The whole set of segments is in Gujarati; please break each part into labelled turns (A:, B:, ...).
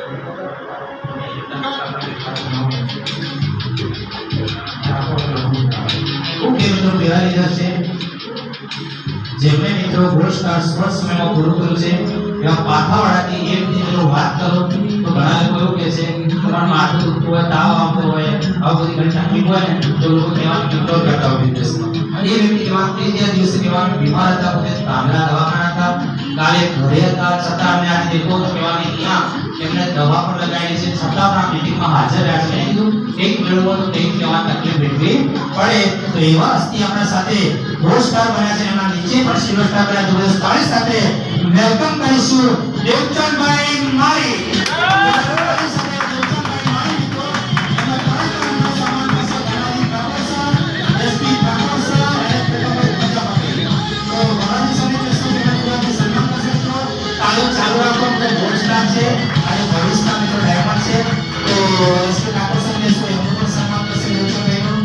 A: ઓકે મિત્રો પહેલા લીધા છે જેમણે મિત્રો ગોલ્ડ સ્ટાર સ્પોર્ટ્સ મેમાં પૂરું કર્યું છે એવા પાથાવાળાથી એક મિત્રો વાત કરો તો ઘણા લોકો એવું કહે છે તમારું માથું દુખતું હોય તાવ આવતો હોય આવું બધી ઘણી તકલીફ હોય ને તો લોકો કહેવાનું ઇગ્નોર કરતા હોય બિઝનેસમાં અને એ વ્યક્તિ કહેવાનું ત્રીજા દિવસે કહેવાનું બીમાર હતા પોતે તાંબડા દવાખાના હતા કાલે ઘરે હતા છતાં અમે આજે દેખો તો કહેવાની અહીંયા એમને દવા પણ લગાવી છે છતાં પણ આ મીટિંગમાં હાજર રહ્યા છે કીધું એક મેળવો તો તે કહેવાની તકલીફ વેઠવી પડે તો એવા હસ્તી આપણા સાથે ગોલ્ડ સ્ટાર બન્યા છે એના નીચે પણ સિલ્વર સ્ટાર બન્યા છે તાળી સાથે વેલકમ કરીશું દેવચંદભાઈ માળી ચાલુ રાખો ગોલ્ડ સ્ટાર છે અને ભવિષ્યમાં મિત્રો ડાયમંડ છે તો એસપી ઠાકોર સર ને શું એમનું પણ સન્માન કરશે દેવચંદભાઈનું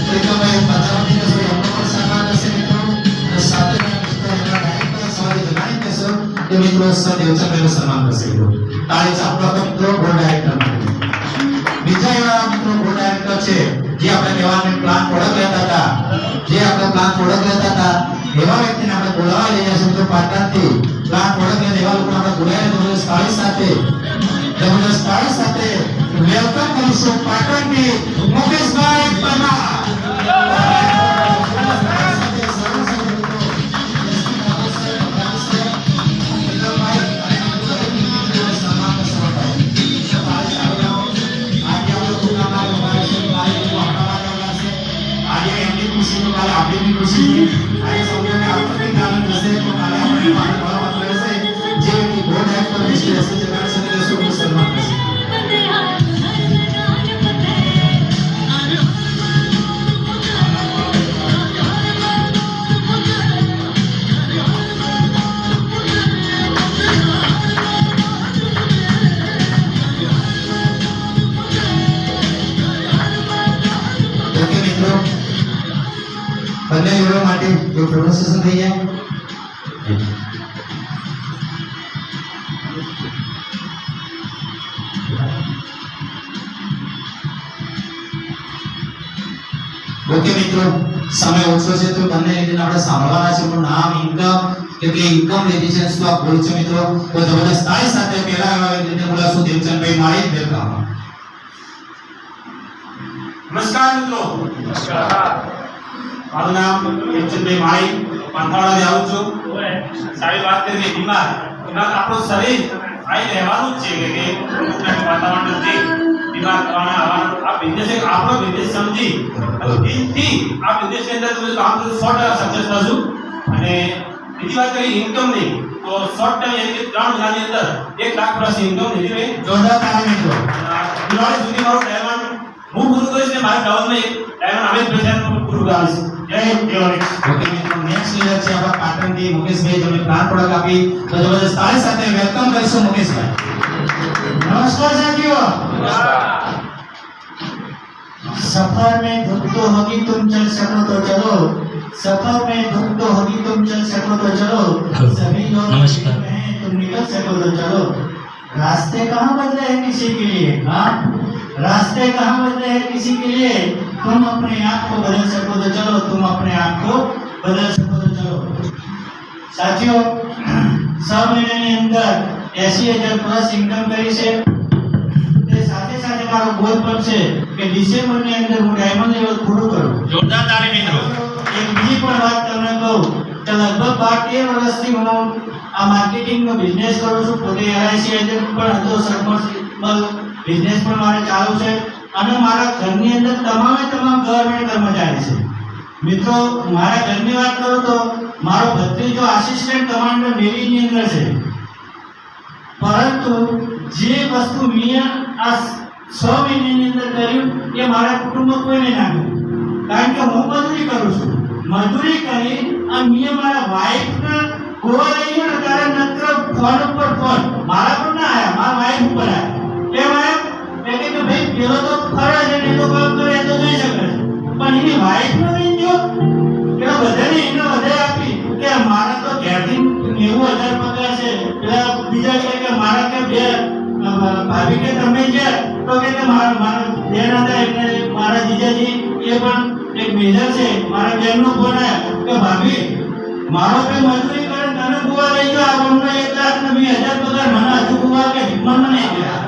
A: પ્રીતમભાઈ પધારવાની કરશે એમનું પણ સન્માન કરશે મિત્રો અને સાથે મિત્રો સર દેવચંદભાઈનું સન્માન કરશે તાળી ચાપલો મિત્રો ગોલ્ડ ડાયરેક્ટર બીજા એવા મિત્રો ગોલ્ડ ડાયરેક્ટર છે જે આપણે કહેવાનું પ્લાન પ્રોડક્ટ લેતા હતા જે આપણે પ્લાન પ્રોડક્ટ લેતા હતા એવા વ્યક્તિને આપણે બોલાવા લઈ જઈશું મિત્રો પાટણથી પ્લાન પ્રોડક્ટ લેતા એવા લોકોને આપણે બોલાવીને જબરદસ્ત તાળી સાથે વેલકમ કરીશું પાટણથી મુકેશભાઈ પરમાર આપણી બી ખુશી છે આજે સૌને આપણને આનંદ હશે તો કાલે આપણે મારી વાત રહેશે જે ગોલ્ડ ડાયરેક્ટર મિસ્ટર એસ જગાડ સાથે દેશો સન્માન કરશે બંને યુવાનો માટે એક પ્રોસેસન થઈ જાય ઓકે મિત્રો સમય ઓછો છે તો બંને રીતે આપણે સાંભળવાના છે પણ નામ ઇન્કમ કેટલી ઇન્કમ લીધી છે શું આ બોલ છે મિત્રો તો જબરદસ્ત તાળી સાથે પહેલા એવા રીતે બોલાશું દેવચંદભાઈ માળી વેલકમ નમસ્કાર મિત્રો નમસ્કાર મારું નામ દેવચંદભાઈ માળી પાંથાવાડાથી આવું છું સારી વાત કરીએ બીમાર આપણું શરીર અહીં રહેવાનું જ છે કે વાતાવરણ નથી બીમાર થવાના આ બિઝનેસ એક આપણો બિઝનેસ સમજી દિલથી આ બિઝનેસની અંદર તમે કામ કરો 100% સક્સેસ થશો અને બીજી વાત કરી ઇન્કમની તો શોર્ટ ટાઈમ એટલે કે 3 મહિનાની અંદર 1 લાખ પ્લસ ઇન્કમ લીધી જોરદાર તાળી મિત્રો દિવાળી સુધી મારું ડાયમંડ હું પૂરું કરીશ ને મારા ડાઉનમાં એક ડાયમંડ આવે પ્રેઝન્ટ પૂરું કરીશ જય દેવરી ઓકે મિત્રો નેક્સ્ટ લીડર છે આપણા પાટણથી મુકેશભાઈ જેમણે પ્લાન પ્રોડક્ટ આપી તો જબરદસ્ત તાળી સાથે વેલકમ કરીશું મુકેશભાઈ नमस्कार साथियों सफर में दुख तो होगी तुम चल सको तो चलो सफर में दुख तो होगी तुम चल सको तो चलो सभी लोग हैं तुम निकल सको तो चलो रास्ते कहाँ बदले हैं किसी के लिए हाँ रास्ते कहाँ बदले हैं किसी के लिए तुम अपने आप को बदल सको तो चलो तुम अपने आप को बदल सको तो चलो साथियों 6 महीने के अंदर 80,000 प्लस इनकम करी છે તે સાથે સાથે મારો ગોલ પણ છે કે ડિસેમ્બર ની અંદર હું ડાયમંડ લેવલ પૂરું કરું જોરદાર તાળી મિત્રો એક બીજી પણ વાત તમને કહું કે લગભગ 12 વર્ષથી હું આ માર્કેટિંગ નો બિઝનેસ કરું છું પોતે LIC એજન્ટ પણ હતો સબમર્સિબલ બિઝનેસ પણ મારે ચાલુ છે અને મારા ઘરની અંદર તમામ ગવર્નમેન્ટ કર્મચારી છે મિત્રો મારા ઘરની વાત કરું તો મારો ભત્રીજો આસિસ્ટન્ટ કમાન્ડર નેવી ની અંદર છે પરંતુ જે વસ્તુ મેં આ 6 મહિનાની અંદર કર્યું એ મારા કુટુંબમાં કોઈને ના કર્યું કારણ કે હું મજૂરી કરું છું મજૂરી કરી આ મેં મારા વાઈફને ગોવા લઈ ગયો ને ત્યારે નત્ર ફોન ઉપર ફોન મારા પર ના આવ્યા મારા વાઈફ ઉપર આવ્યા કેમ આવ્યા મેં કીધું ભાઈ પેલો તો ખરા છે ને તો કામ કરે તો જઈ શકે છે પણ એની વાઈફને લઈ ગયો પેલો બધાને એને વધારે આપી કે મારા તો ઘેરથી 90,000 પગાર છે પેલા બીજા કે મારા કે 2 ભાભી કે તમે છે તો કે મારા બેન હતા એટલે મારા જીજાજી એ પણ એક મેજર છે મારા બેનનો ફોન આવ્યો કે ભાભી મારો કઈ મજૂરી કરે તને ગુવા લઈ ગયો આ ગમનો 1,20,000 પગાર મને હજુ ગુવા કે ભીમણ નહીં ગયા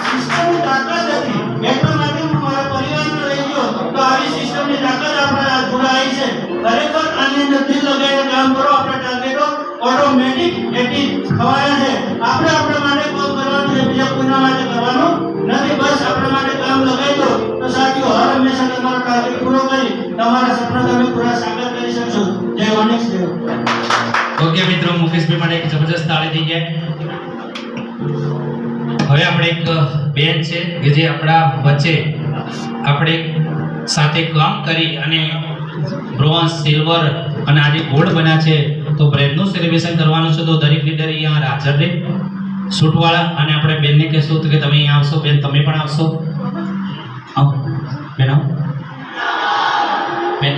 A: સિસ્ટમની તાકાત હતી એટલા માટે હું મારા પરિવારને લઈ ગયો તો આવી સિસ્ટમની તાકાત આપણા જોડાઈ છે ખરેખર આની અંદર દિલ લગાવીને કામ કરો આપણે ટાર્ગેટો ઓટોમેટિક એકી થવાના છે આપણે આપણા માટે કામ કરવાનું છે બીજા કોઈના માટે કરવાનું નથી બસ આપણા માટે કામ લગાવી દો તો સાથીઓ હર હંમેશા તમારો ટાર્ગેટ પૂરો કરી તમારા સપના તમે પૂરા સાકાર કરી શકશો જય ઓનેક્સ દેવ
B: ઓકે મિત્રો મુકેશભાઈ માટે એક જબરદસ્ત તાળી થઈ જાય હવે આપણે એક બેન છે કે જે આપણા વચ્ચે આપણે સાથે કામ કરી અને બ્રોન્ઝ સિલ્વર અને આજે ગોલ્ડ બન્યા છે તો બ્રેડનું સેલિબ્રેશન કરવાનું છે તો દરેક લીડર અહીંયા હાજર રહે શૂટવાળા અને આપણે બેનને કહેશું કે તમે અહીંયા આવશો બેન તમે પણ આવશો આવો બેન આવો બેન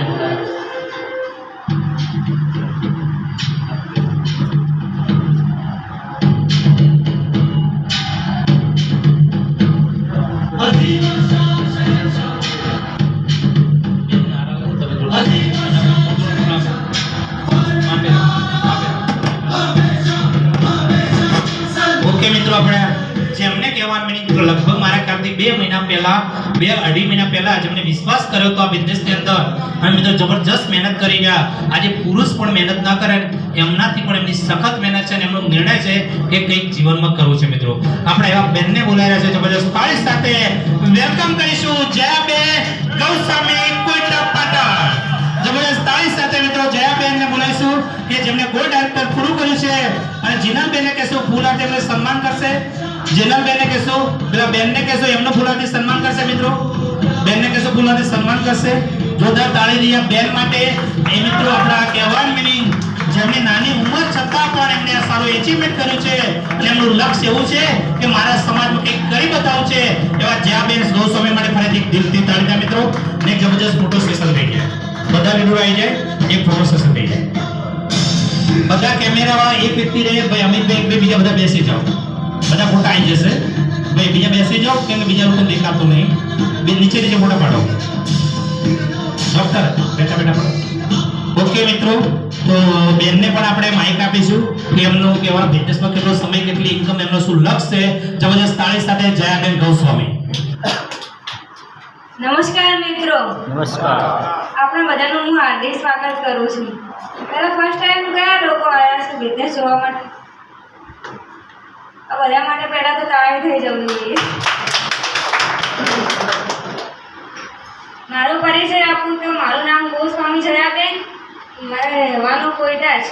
B: ઓકે મિત્રો આપણે જેમને કહેવાનું મીનિંગ લગભગ મારા ખ્યાલથી 2 મહિના પહેલા 2-2.5 મહિના પહેલા જેમને વિશ્વાસ કર્યો તો આ બિઝનેસની અંદર અને મિત્રો જબરજસ્ત મહેનત કરી ગયા આજે પુરુષ પણ મહેનત ના કરે એમનાથી પણ એમની સખત મહેનત છે અને એમનો નિર્ણય છે કે કંઈક જીવનમાં કરવું છે મિત્રો આપણે એવા બેનને બોલાવી રહ્યા છે જબરજસ્ત તાળી સાથે વેલકમ કરીશું જયાબેન ગૌસ્વામી કોઈટા પાટણ જબરદસ્ત તાળી સાથે મિત્રો જયાબેનને બોલાવીશું કે જેમને ગોલ્ડ ડાયરેક્ટર પૂરું કર્યું છે અને જીનાબેનને કહેશું ફૂલ હાથે એમને સન્માન કરશે જીનાબેનને કહેશું પેલા બેનને કહેશું એમનો ફૂલ હાથે સન્માન કરશે મિત્રો બેનને કહેશું ફૂલ હાથે સન્માન કરશે જોરદાર તાળી રહ્યા બેન માટે એ મિત્રો આપણા કહેવાનું મીનિંગ જેમની નાની ઉંમર છતાં પણ એમને આ સારું એચીવમેન્ટ કર્યું છે અને એમનું લક્ષ્ય એવું છે કે મારા સમાજમાં કંઈક કરી બતાવવું છે એવા જયાબેન ગૌસ્વામી માટે ફરીથી દિલથી તાળીના મિત્રો ને જબરજસ્ત ફોટો સેશન થઈ જાય બધા લીડરો આવી જાય એક ફોટો સેશન થઈ જાય બધા કેમેરાવાળા એક વ્યક્તિ રહે ભાઈ અમિતભાઈ એક બે બીજા બધા બેસી જાઓ બધા ફોટા આવી જશે ભાઈ બીજા બેસી જાઓ કેમ કે બીજા લોકો દેખાતું નહીં બે નીચે ફોટા પાડો ડોક્ટર બેઠા બેઠા પાડો ઓકે મિત્રો તો બેનને પણ આપણે માઇક આપીશું કે એમનું કેવા બિઝનેસમાં કેટલો સમય કેટલી ઇન્કમ એમનો શું લક્ષ્ય છે જબરજસ્ત તાળી સાથે જયાબેન ગૌસ્વામી
C: નમસ્કાર મિત્રો
D: નમસ્કાર
C: આપણે બધાનું હું હાર્દિક સ્વાગત કરું છું પહેલા ફર્સ્ટ ટાઈમ કયા લોકો આવ્યા છે બિઝનેસ જોવા માટે આ બધા માટે પહેલા તો તાળી થઈ જવું જોઈએ મારો પરિચય આપું તો મારું નામ ગોસ્વામી જયાબેન મારે રહેવાનું કોઈટા જ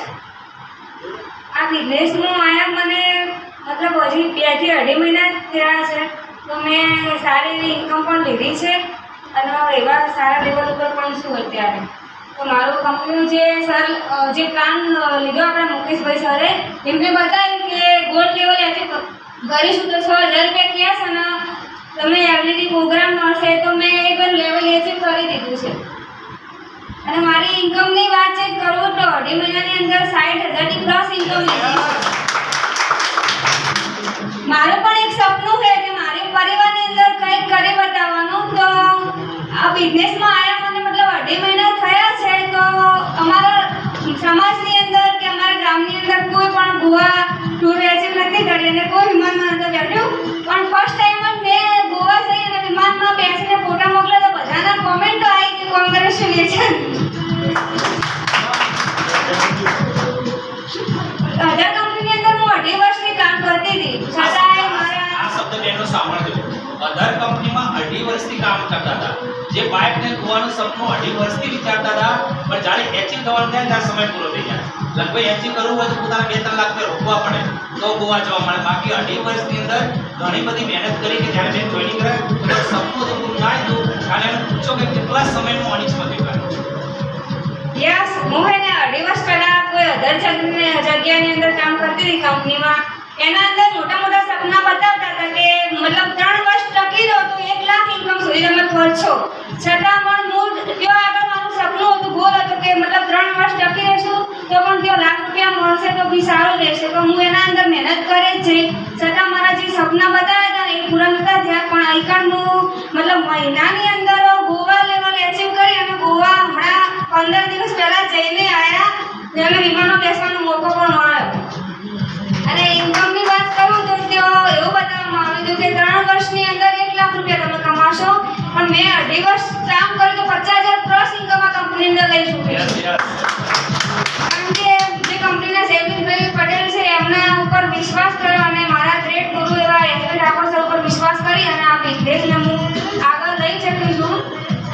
C: આ બિઝનેસમાં આવ્યા મને મતલબ હજી 2 થી 2.5 મહિના થયા છે તો મેં સારી એવી ઇન્કમ પણ લીધી છે અને એવા સારા લેવલ ઉપર પણ છું અત્યારે તો મારું કંપનીનું જે પ્લાન લીધો આપણા મુકેશભાઈ સરે એમને બતાવ્યું કે ગોલ્ડ લેવલ એચીવ કરીશું તો 6,000 રૂપિયા કેશ અને તમે એવરીડી પ્રોગ્રામ મળશે તો મેં એ પણ લેવલ એચીવ કરી દીધું છે અને મારી ઇન્કમની વાત છે કરું તો 2.5 મહિનાની અંદર 60,000 ની પ્લસ ઇન્કમ લીધી છે મારું પણ એક સપનું છે કે મારી પરિવારની અંદર કંઈક કરી બતાવવાનું તો આ બિઝનેસમાં આવ્યા મને મતલબ 2.5 મહિના થયા છે તો અમારા સમાજની અંદર કે અમારા ગામની અંદર કોઈ પણ ગોવા ટૂર એચીવ નથી કરી અને કોઈ વિમાનમાં નથી બેઠ્યું પણ ફર્સ્ટ ટાઈમ જ મેં ગોવા જઈ અને વિમાનમાં બેસીને ફોટા મોકલ્યા તો બધાના કોમેન્ટો આવી કે કોંગ્રેચ્યુલેશન અધર કંપનીની અંદર હું 2.5 વર્ષથી કામ કરતી હતી છતાંય મારા
B: આ શબ્દ બેનો સાંભળજો અધર કંપનીમાં 2.5 વર્ષથી કામ કરતા હતા જે બાઇકને ગોવાનું સપનું 2.5 વર્ષથી વિચારતા હતા પણ જ્યારે એચીવ થવાનું થાય ત્યારે સમય પૂરો થઈ જાય લગભગ એચીવ કરવું હોય તો પોતાના 2-3 લાખ રૂપિયા રોકવા પડે તો ગોવા જવા મળે બાકી 2.5 વર્ષની અંદર ઘણી બધી મહેનત કરી કે જ્યારે મેં જોઈનિંગ કરાયું તો સપનું તો પૂરું ના થયું અને એને પૂછો કે કેટલા સમયનું અનિશ્ચિત કર્યું
C: યસ હું હે ને 2.5 વર્ષ પહેલા કોઈ અધર જગ્યાની અંદર કામ કરતી હતી કંપનીમાં એના અંદર મોટા મોટા સપના બતાવતા હતા કે મતલબ 3 વર્ષ ટકી રહો તો 1 લાખ ઇન્કમ સુધી તમે પહોંચો છતાં પણ હું ત્યાં આગળ મારું સપનું હતું ગોલ હતું કે મતલબ 3 વર્ષ ટકી રહેશું તો પણ ત્યાં લાખ રૂપિયા મળશે તો બી સારું રહેશે તો હું એના અંદર મહેનત કરી જ હું મતલબ મહિનાની અંદર ગોવા લેવલ એચીવ કરી અને ગોવા હમણાં 15 દિવસ પહેલા જઈને આવ્યા જેને વિમાનમાં બેસવાનો મોકો પણ મળ્યો અને ઇન્કમની વાત કરું તો ત્યાં એવું બતાવવામાં આવ્યું હતું કે 3 વર્ષની અંદર 1 લાખ રૂપિયા તમે કમાશો પણ મેં 2.5 વર્ષ કામ કર્યું તો 50,000 પ્લસ ઇન્કમ આ કંપની અંદર લઈ ચૂકી કારણ કે જે કંપનીના જયમીનભાઈ પટેલ છે એમના ઉપર વિશ્વાસ કર્યો અને મારા ગ્રેટ ગુરુ એવા એસપી ઠાકોર સર ઉપર વિશ્વાસ કરી અને આ બિઝનેસને હું આગળ લઈ શકી છું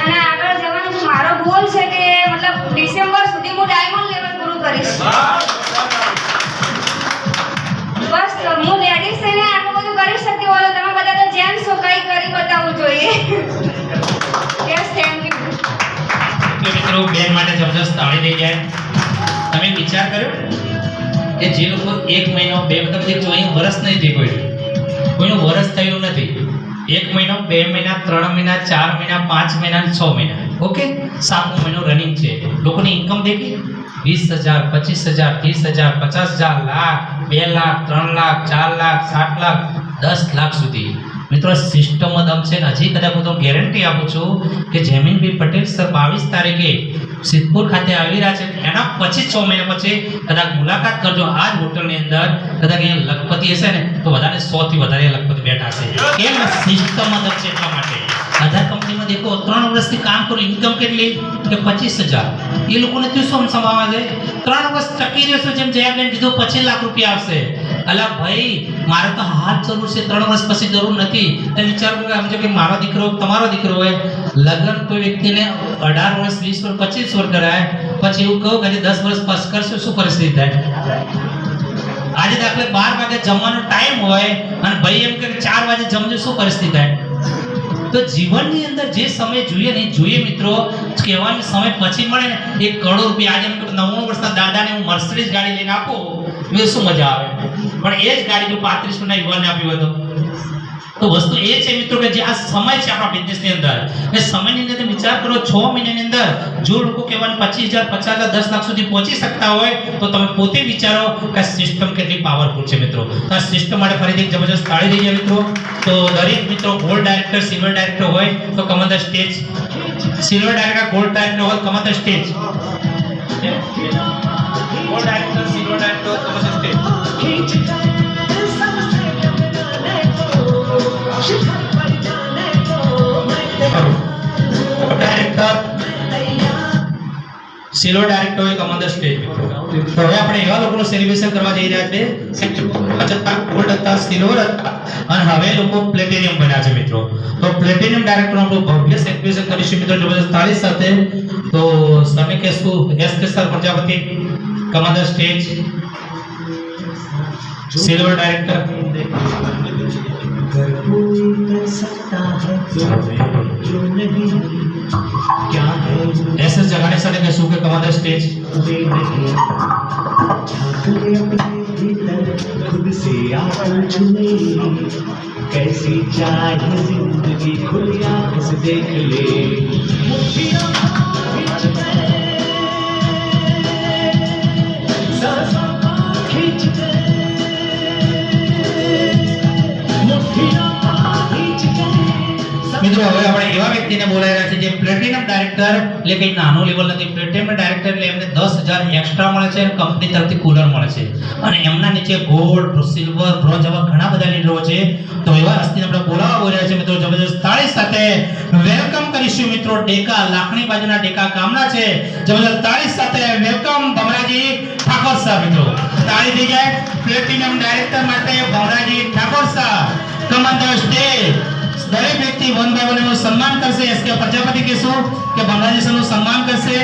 C: અને આગળ જવાનું મારો ગોલ છે કે મતલબ ડિસેમ્બર સુધી હું ડાયમંડ લેવલ પૂરું કરીશ બસ હું લેડીઝ થઈને આટલું બધું કરી શકતી હોય તો તમે બધા તો જેન્ટ્સ છો કંઈ કરી બતાવવું જોઈએ યસ થેન્ક યુ
B: મિત્રો બેન માટે જબરજસ્ત તાળી દઈ જાય. તમે વિચાર કર્યો કે જે લોકો 1 મહિનો 2 મતલબ જે જોઈ વર્ષ નહીં થઈ કોઈનું વર્ષ થયું નથી 1 મહિનો 2 મહિના 3 મહિના 4 મહિના 5 મહિના 6 મહિના ઓકે 7મો મહિનો રનિંગ છે. લોકોની ઇન્કમ દેખી 20,000 25,000 30,000 50,000 લાખ 2 લાખ 3 લાખ 4 લાખ 7 લાખ 10 લાખ સુધી. મિત્રો સિસ્ટમ દમ છે ને હજી કદાચ હું તો ગેરંટી આપું છું કે જયમીનભાઈ પટેલ સર 22 તારીખે સિદ્ધપુર ખાતે આવી રહ્યા છે એના પછી 6 મહિના પછી કદાચ મુલાકાત કરજો આ જ હોટલની અંદર કદાચ અહીંયા લખપતિ હશે ને તો વધારે 100 થી વધારે લખપતિ બેઠા છે કેમ સિસ્ટમ દમ છે એટલા માટે. આધાર કંપનીમાં દેખો 3 વર્ષથી કામ કરો ઇન્કમ કેટલી કે 25,000 એ લોકોને શું સમજાવવા છે 3 વર્ષ ટકી રહેશો જેમ જયાબેન કીધું 25 લાખ રૂપિયા આવશે. અલા ભાઈ મારે તો હાથ જરૂર છે 3 વર્ષ પછી જરૂર નથી. તમે વિચાર કરો સમજો કે મારો દીકરો તમારો દીકરો હોય લગ્ન કોઈ વ્યક્તિને 18 વર્ષ 20 વર્ષ 25 વર્ષ કરાય પછી એવું કહું કે 10 વર્ષ પાસ કરશો શું પરિસ્થિતિ થાય. આજે દાખલે 12 વાગે જમવાનો ટાઈમ હોય અને ભાઈ એમ કે 4 વાગે જમજો શું પરિસ્થિતિ થાય. તો જીવનની અંદર જે સમય જોઈએ ને જોઈએ મિત્રો કહેવાનો સમય પછી મળે ને 1 કરોડ રૂપિયા આજે એમ કે 99 વર્ષના દાદાને હું મર્સિડીઝ ગાડી લઈને આપું એ શું મજા આવે પણ એ જ ગાડી જો 35 વર્ષના યુવાનને આપી હોય તો વસ્તુ એ છે મિત્રો કે જે આ સમય છે આપણા બિઝનેસની અંદર એ સમયની અંદર વિચાર કરો 6 મહિનાની અંદર જો લોકો કહેવાનું 25,000 50,000 10 લાખ સુધી પહોંચી શકતા હોય તો તમે પોતે વિચારો કે આ સિસ્ટમ કેટલી પાવરફુલ છે મિત્રો. તો આ સિસ્ટમ માટે ફરીથી જબરજસ્ત તાળી દઈએ મિત્રો. તો દરેક મિત્રો ગોલ્ડ ડાયરેક્ટર સિલ્વર ડાયરેક્ટર હોય તો come on the stage. Silver director gold director હોય come on the stage. Gold director silver director come on the stage. Director silver director હોય કમ ઓન ધ સ્ટેજ. તો હવે આપણે એવા લોકોનું સેલિબ્રેશન કરવા જઈ રહ્યા છે ગોલ્ડ હતા સિલ્વર હતા અને હવે લોકો પ્લેટિનિયમ બન્યા છે મિત્રો. તો પ્લેટિનિયમ ડાયરેક્ટર આપણું ભવ્ય સેલિબ્રેશન કરીશું મિત્રો જબરદસ્ત તાળી સાથે. તો તમે કહેશું એસ કે sir Prajapati come on the stage. Silver director ऐसे जगाने सारे के सूखे कमा दे स्टेज.
D: खुद से आंखें छुए कैसी चाहे जिंदगी खुली आंख से देख ले खींच दे
B: મિત્રો હવે આપણે એવા વ્યક્તિને બોલાવી રહ્યા છે જે પ્લેટિનમ ડાયરેક્ટર એટલે કંઈ નાનો લેવલ નથી. પ્લેટિનમ ડાયરેક્ટર એટલે એમને 10,000 એક્સ્ટ્રા મળે છે અને કંપની તરફથી કુલર મળે છે અને એમના નીચે ગોલ્ડ સિલ્વર બ્રોન્ઝ એવા ઘણા બધા લીડરો છે. તો એવા હસ્તીને આપણે બોલાવવા બોલી રહ્યા છે મિત્રો જબરદસ્ત તાળી સાથે વેલકમ કરીશું મિત્રો. ડેકા લાખણી બાજુના ડેકા ગામના છે જબરદસ્ત તાળી સાથે વેલકમ ભમરાજી ઠાકોર સર. મિત્રો તાળી થઈ જાય પ્લેટિનમ ડાયરેક્ટર માટે Bhamraji Thakor sir come on the stage. દરેક વ્યક્તિ વન બાય વન એનું સન્માન કરશે. એસ કે પ્રજાપતિ કહેશું કે ભમરાજી સરનું સન્માન કરશે.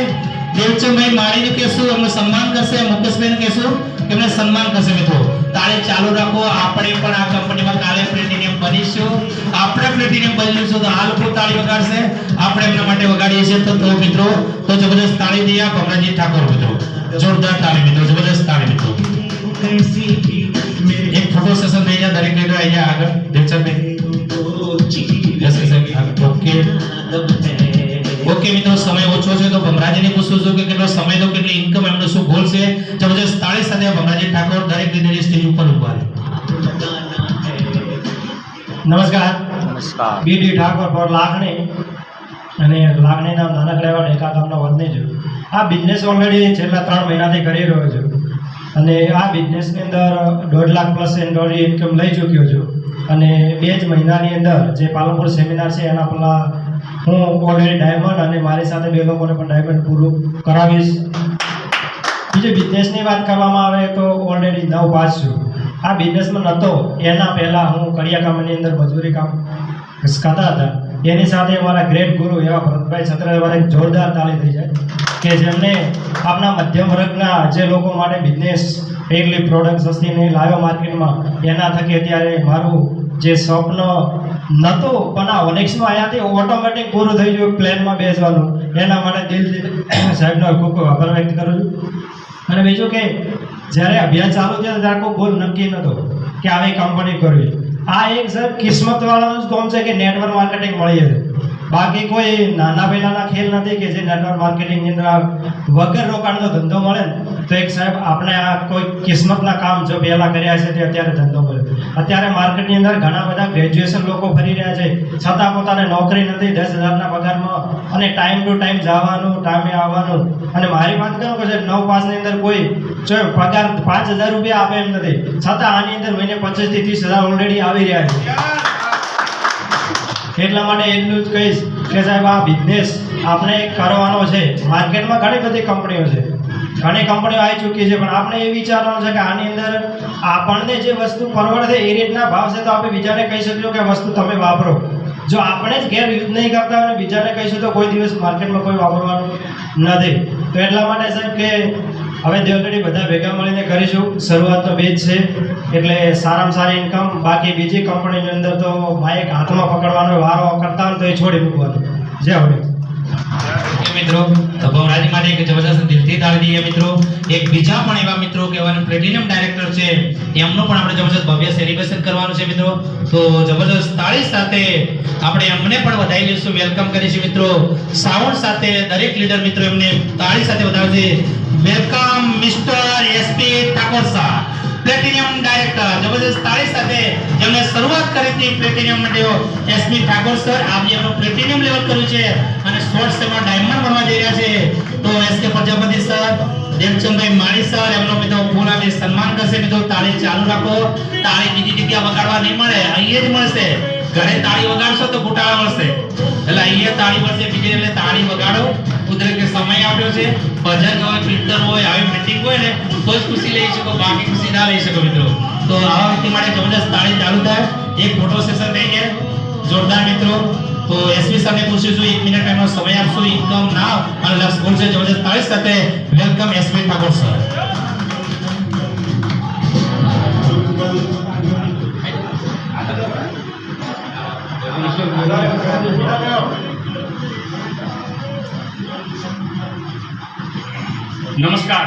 B: દેવચંદભાઈ માળીને કહેશું એમનું સન્માન કરશે. મુકેશભાઈને કહેશું એમને સન્માન કરશે. મિત્રો તાળી ચાલુ રાખો. આપણે પણ આ કંપનીમાં કાલે પ્લેટિનિયમ બનીશું. આપણે પ્લેટિનિયમ બનીશું તો આ લોકો તાળી વગાડશે આપણે એમના માટે વગાડીએ છીએ. તો મિત્રો તો જબરદસ્ત તાળી દઈએ ભમરાજી ઠાકોર મિત્રો. જોરદાર તાળી મિત્રો જબરદસ્ત તાળી મિત્રો. એક ફોટો સેશન થઈ જાય દરેક લીડર આવી જાય આગળ. દેવચંદભાઈ ઓકે મિત્રો સમય ઓછો છે તો ભમરાજીને પૂછું છું કે કેટલો સમય તો કેટલી ઇન્કમ એમનો શું ગોલ છે. જબરજસ્ત તાળી સાથે ભમરાજી ઠાકોર દરેક લીડર સ્ટેજ ઉપર ઉભા. નમસ્કાર.
E: બીડી ઠાકોર પર લાગણી અને લાગણીના નાનકડા એવા ડેકા ગામના વતની છું. આ બિઝનેસ ઓલરેડી છેલ્લા 3 મહિનાથી કરી રહ્યો છું અને આ બિઝનેસની અંદર 1.5 લાખ પ્લસ એન્ડોરી ઇન્કમ લઈ ચૂક્યો છું. અને 2 જ મહિનાની અંદર જે પાલનપુર સેમિનાર છે એના પહેલાં હું ઓલરેડી ડાયમંડ અને મારી સાથે 2 લોકોને પણ ડાયમંડ પૂરું કરાવીશ. બીજું બિઝનેસની વાત કરવામાં આવે તો ઓલરેડી 9 પાસ છું. આ બિઝનેસમાં નહોતો એના પહેલાં હું કડિયા કામની અંદર મજૂરી કામ કરતા હતા. એની સાથે મારા ગ્રેટ ગુરુ એવા ભરતભાઈ છત્રવાળા એક જોરદાર તાળી થઈ જાય કે જેમને આપણા મધ્યમ વર્ગના જે લોકો માટે બિઝનેસ એટલી પ્રોડક્ટ સસ્તી નહીં લાવ્યો માર્કેટમાં, એના થકી અત્યારે મારું જે સ્વપ્ન નહોતું પણ આ ઓનેક્સમાં આવ્યાથી ઓટોમેટિક પૂરું થઈ ગયું પ્લેનમાં બેસવાનું. એના માટે દિલથી સાહેબનો ખૂબ ખૂબ આભાર વ્યક્ત કરું છું. અને બીજું કે જ્યારે અભિયાન ચાલુ થયું ત્યારે કોઈ ગોલ નક્કી નહોતો કે આવી કંપની કરવી. આ એક સાહેબ કિસ્મતવાળાનું જ કામ છે કે નેટવર્ક માર્કેટિંગ મળી છે. બાકી કોઈ નાના પહેલાના ખેલ નથી કે જે નેટવર્ક માર્કેટિંગની અંદર વગર રોકાણનો ધંધો મળે ને તો એક સાહેબ આપણે આ કોઈ કિસ્મતના કામ જો પહેલાં કર્યા છે તે અત્યારે ધંધો મળે. અત્યારે માર્કેટની અંદર ઘણા બધા ગ્રેજ્યુએશન લોકો ફરી રહ્યા છે છતાં પોતાને નોકરી નથી, 10,000ના પગારમાં અને ટાઈમ ટુ ટાઈમ જવાનું, ટાઈમે આવવાનું. અને મારી વાત કરું કે 9 પાસની અંદર કોઈ જો પગાર 5,000 રૂપિયા આપે એમ નથી, છતાં આની અંદર મહિને 25,000 થી 30,000 ઓલરેડી આવી રહ્યા છે. એટલા માટે એટલું જ કહીશ કે સાહેબ આ બિઝનેસ આપણે કરવાનો છે. માર્કેટમાં ઘણી બધી કંપનીઓ છે, ઘણી કંપનીઓ આવી ચૂકી છે, પણ આપણે એ વિચારવાનું છે કે આની અંદર આપણને જે વસ્તુ પરવડે એ રીતના ભાવ છે તો આપણે બીજાને કહી શકીશું કે વસ્તુ તમે વાપરો. જો આપણે જ ઘેર યુઝ નહીં કરતા હોય અને બીજાને કહીશું તો કોઈ દિવસ માર્કેટમાં કોઈ વાપરવાનું નથી. તો એટલા માટે સાહેબ કે હવે દેવગઢી બધા ભેગા મળીને કરીશું. શરૂઆત તો 2 જ છે એટલે સારામાં સારી ઇન્કમ. બાકી બીજી કંપનીની અંદર તો માઇક હાથમાં પકડવાનો વારો કરતા હોય તો એ છોડી મૂકવાનો. જય હોળી.
B: મિત્રો તો ભવરાજી માટે એક જબરદસ્ત દિલથી તાળી દઈએ મિત્રો. એક બીજા પણ એવા મિત્રો કહેવાનું પ્લેટિનમ ડાયરેક્ટર છે, એમનું પણ આપણે જબરદસ્ત ભવ્ય સેલિબ્રેશન કરવાનું છે મિત્રો. તો જબરદસ્ત તાળી સાથે આપણે એમને પણ વધાવી લઈશું, વેલકમ કરીશું મિત્રો. સાઉન્ડ સાથે દરેક લીડર મિત્રો એમને તાળી સાથે વધાવશે. વેલકમ મિસ્ટર એસપી ઠાકોર સાહેબ, પ્લેટિનમ ડાયરેક્ટર. જબરદસ્ત તાળી સાથે જેમને શરૂઆત કરી હતી પ્લેટિનમ માટે એસપી ઠાકોર સર, આજે એમનું પ્લેટિનમ લેવલ કર્યું છે અને શોર્ટ સેમાં ડાયમંડ બનવા જઈ રહ્યા છે. તો એસકે પ્રજાપતિ સર, દેવચંદભાઈ માળી સર એમનો મિત્રો ફૂલ આપી સન્માન કરશે. મિત્રો તાળી ચાલુ રાખો. તાળી બીજી જગ્યા વગાડવા નહીં મળે, અહીંયા જ મળશે. ઘરે તાળી વગાડશો તો ઘૂંટાળા મળશે, એટલે અહીંયા તાળી મળશે. બીજી એટલે તાળી વગાડો. કુદરતે સમય આપ્યો છે, ભજન હોય, કીર્તન હોય, આવી મીટિંગ હોય ને તો જ ખુશી લઈ શકો, બાકી ખુશી ના લઈ શકો મિત્રો. તો આવા વ્યક્તિ માટે જબરદસ્ત તાળી ચાલુ થાય. એક ફોટો સેશન થઈ જાય જોરદાર મિત્રો. તો એસપી સાહેબને પૂછીશું 1 મિનિટ એમનો સમય આપશો. ઇન્કમ ના અને લક્ષ બોલશે. જબરદસ્ત તાળી સાથે વેલકમ એસપી ઠાકોર સર.
F: નમસ્કાર.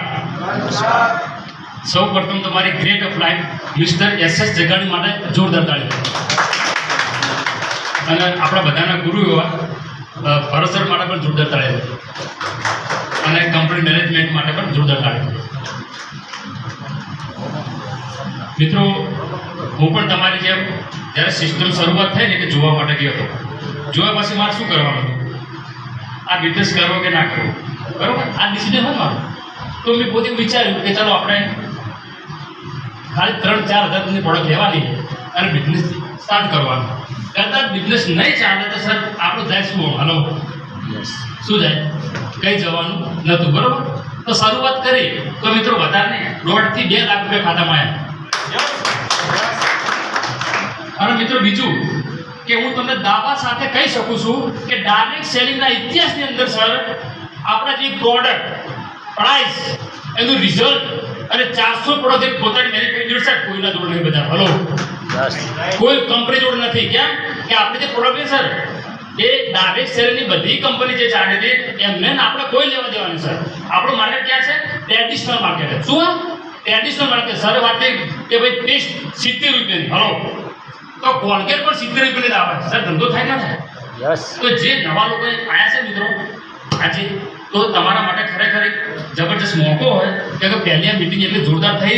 F: સૌ પ્રથમ તમારી great of life mister SS જગાણી માટે જોરદાર તાળી. અને આપણા બધાના ગુરુ એવા ભરત સર માટે પણ જોરદાર તાળી. અને કંપની મેનેજમેન્ટ માટે પણ જોરદાર તાળી. મિત્રો, હું પણ તમારી જેમ જ્યારે સિસ્ટમ શરૂઆત થઈ ને કે જોવા માટે ગયો હતો. જોયા પછી મારે શું કરવાનું હતું? આ બિઝનેસ કરવો કે ના કરવો, બરાબર? આ ડિસિઝન હોય મારું. તો મેં પોતે વિચાર્યું કે ચાલો આપણે ખાલી 3-4 હજારની પ્રોડક્ટ લેવાની અને બિઝનેસ સ્ટાર્ટ કરવાનો. કદાચ બિઝનેસ નહીં ચાલે તો સર આપણું જાય શું? હલો, શું જાય? કંઈ જવાનું નહોતું, બરાબર? તો શરૂઆત કરી તો મિત્રો વધારે નહીં, 1.5 થી 2 લાખ રૂપિયા ખાતામાં આવ્યા. અને મિત્રો બીજું કે હું તમને દાવા સાથે કહી શકું છું કે ડાયરેક્ટ સેલિંગના ઇતિહાસની અંદર સર આપણા જે પ્રોડક્ટ પ્રાઇસ એનું રિઝલ્ટ અને 400 પ્રોડક્ટ પોતાની મેન્યુફેક્ચર છે કોઈના જોડે નહીં. બધા હલો, કોઈ કંપની જોડે નથી. કેમ કે આપણે જે પ્રોડક્ટ છે સર એ ડાયરેક્ટ સેલની બધી કંપની જે ચાલે છે એમને આપણે કોઈ લેવા દેવાની સર. આપણું માર્કેટ ક્યાં છે? Traditional market. શું ટ્રેડિશનલ માર્કેટ? સર વાત કે ભાઈ પેસ્ટ 70 રૂપિયાની, હલો તો કોલગેટ પણ 70 રૂપિયાની આવે સર. ધંધો થાય ના થાય? તો જે નવા લોકો આવ્યા છે મિત્રો આજે તો તમારા માટે ખરેખર એક જબરજસ્ત મોકો હોય કે પહેલી આ મિટિંગ એટલી જોરદાર થઈ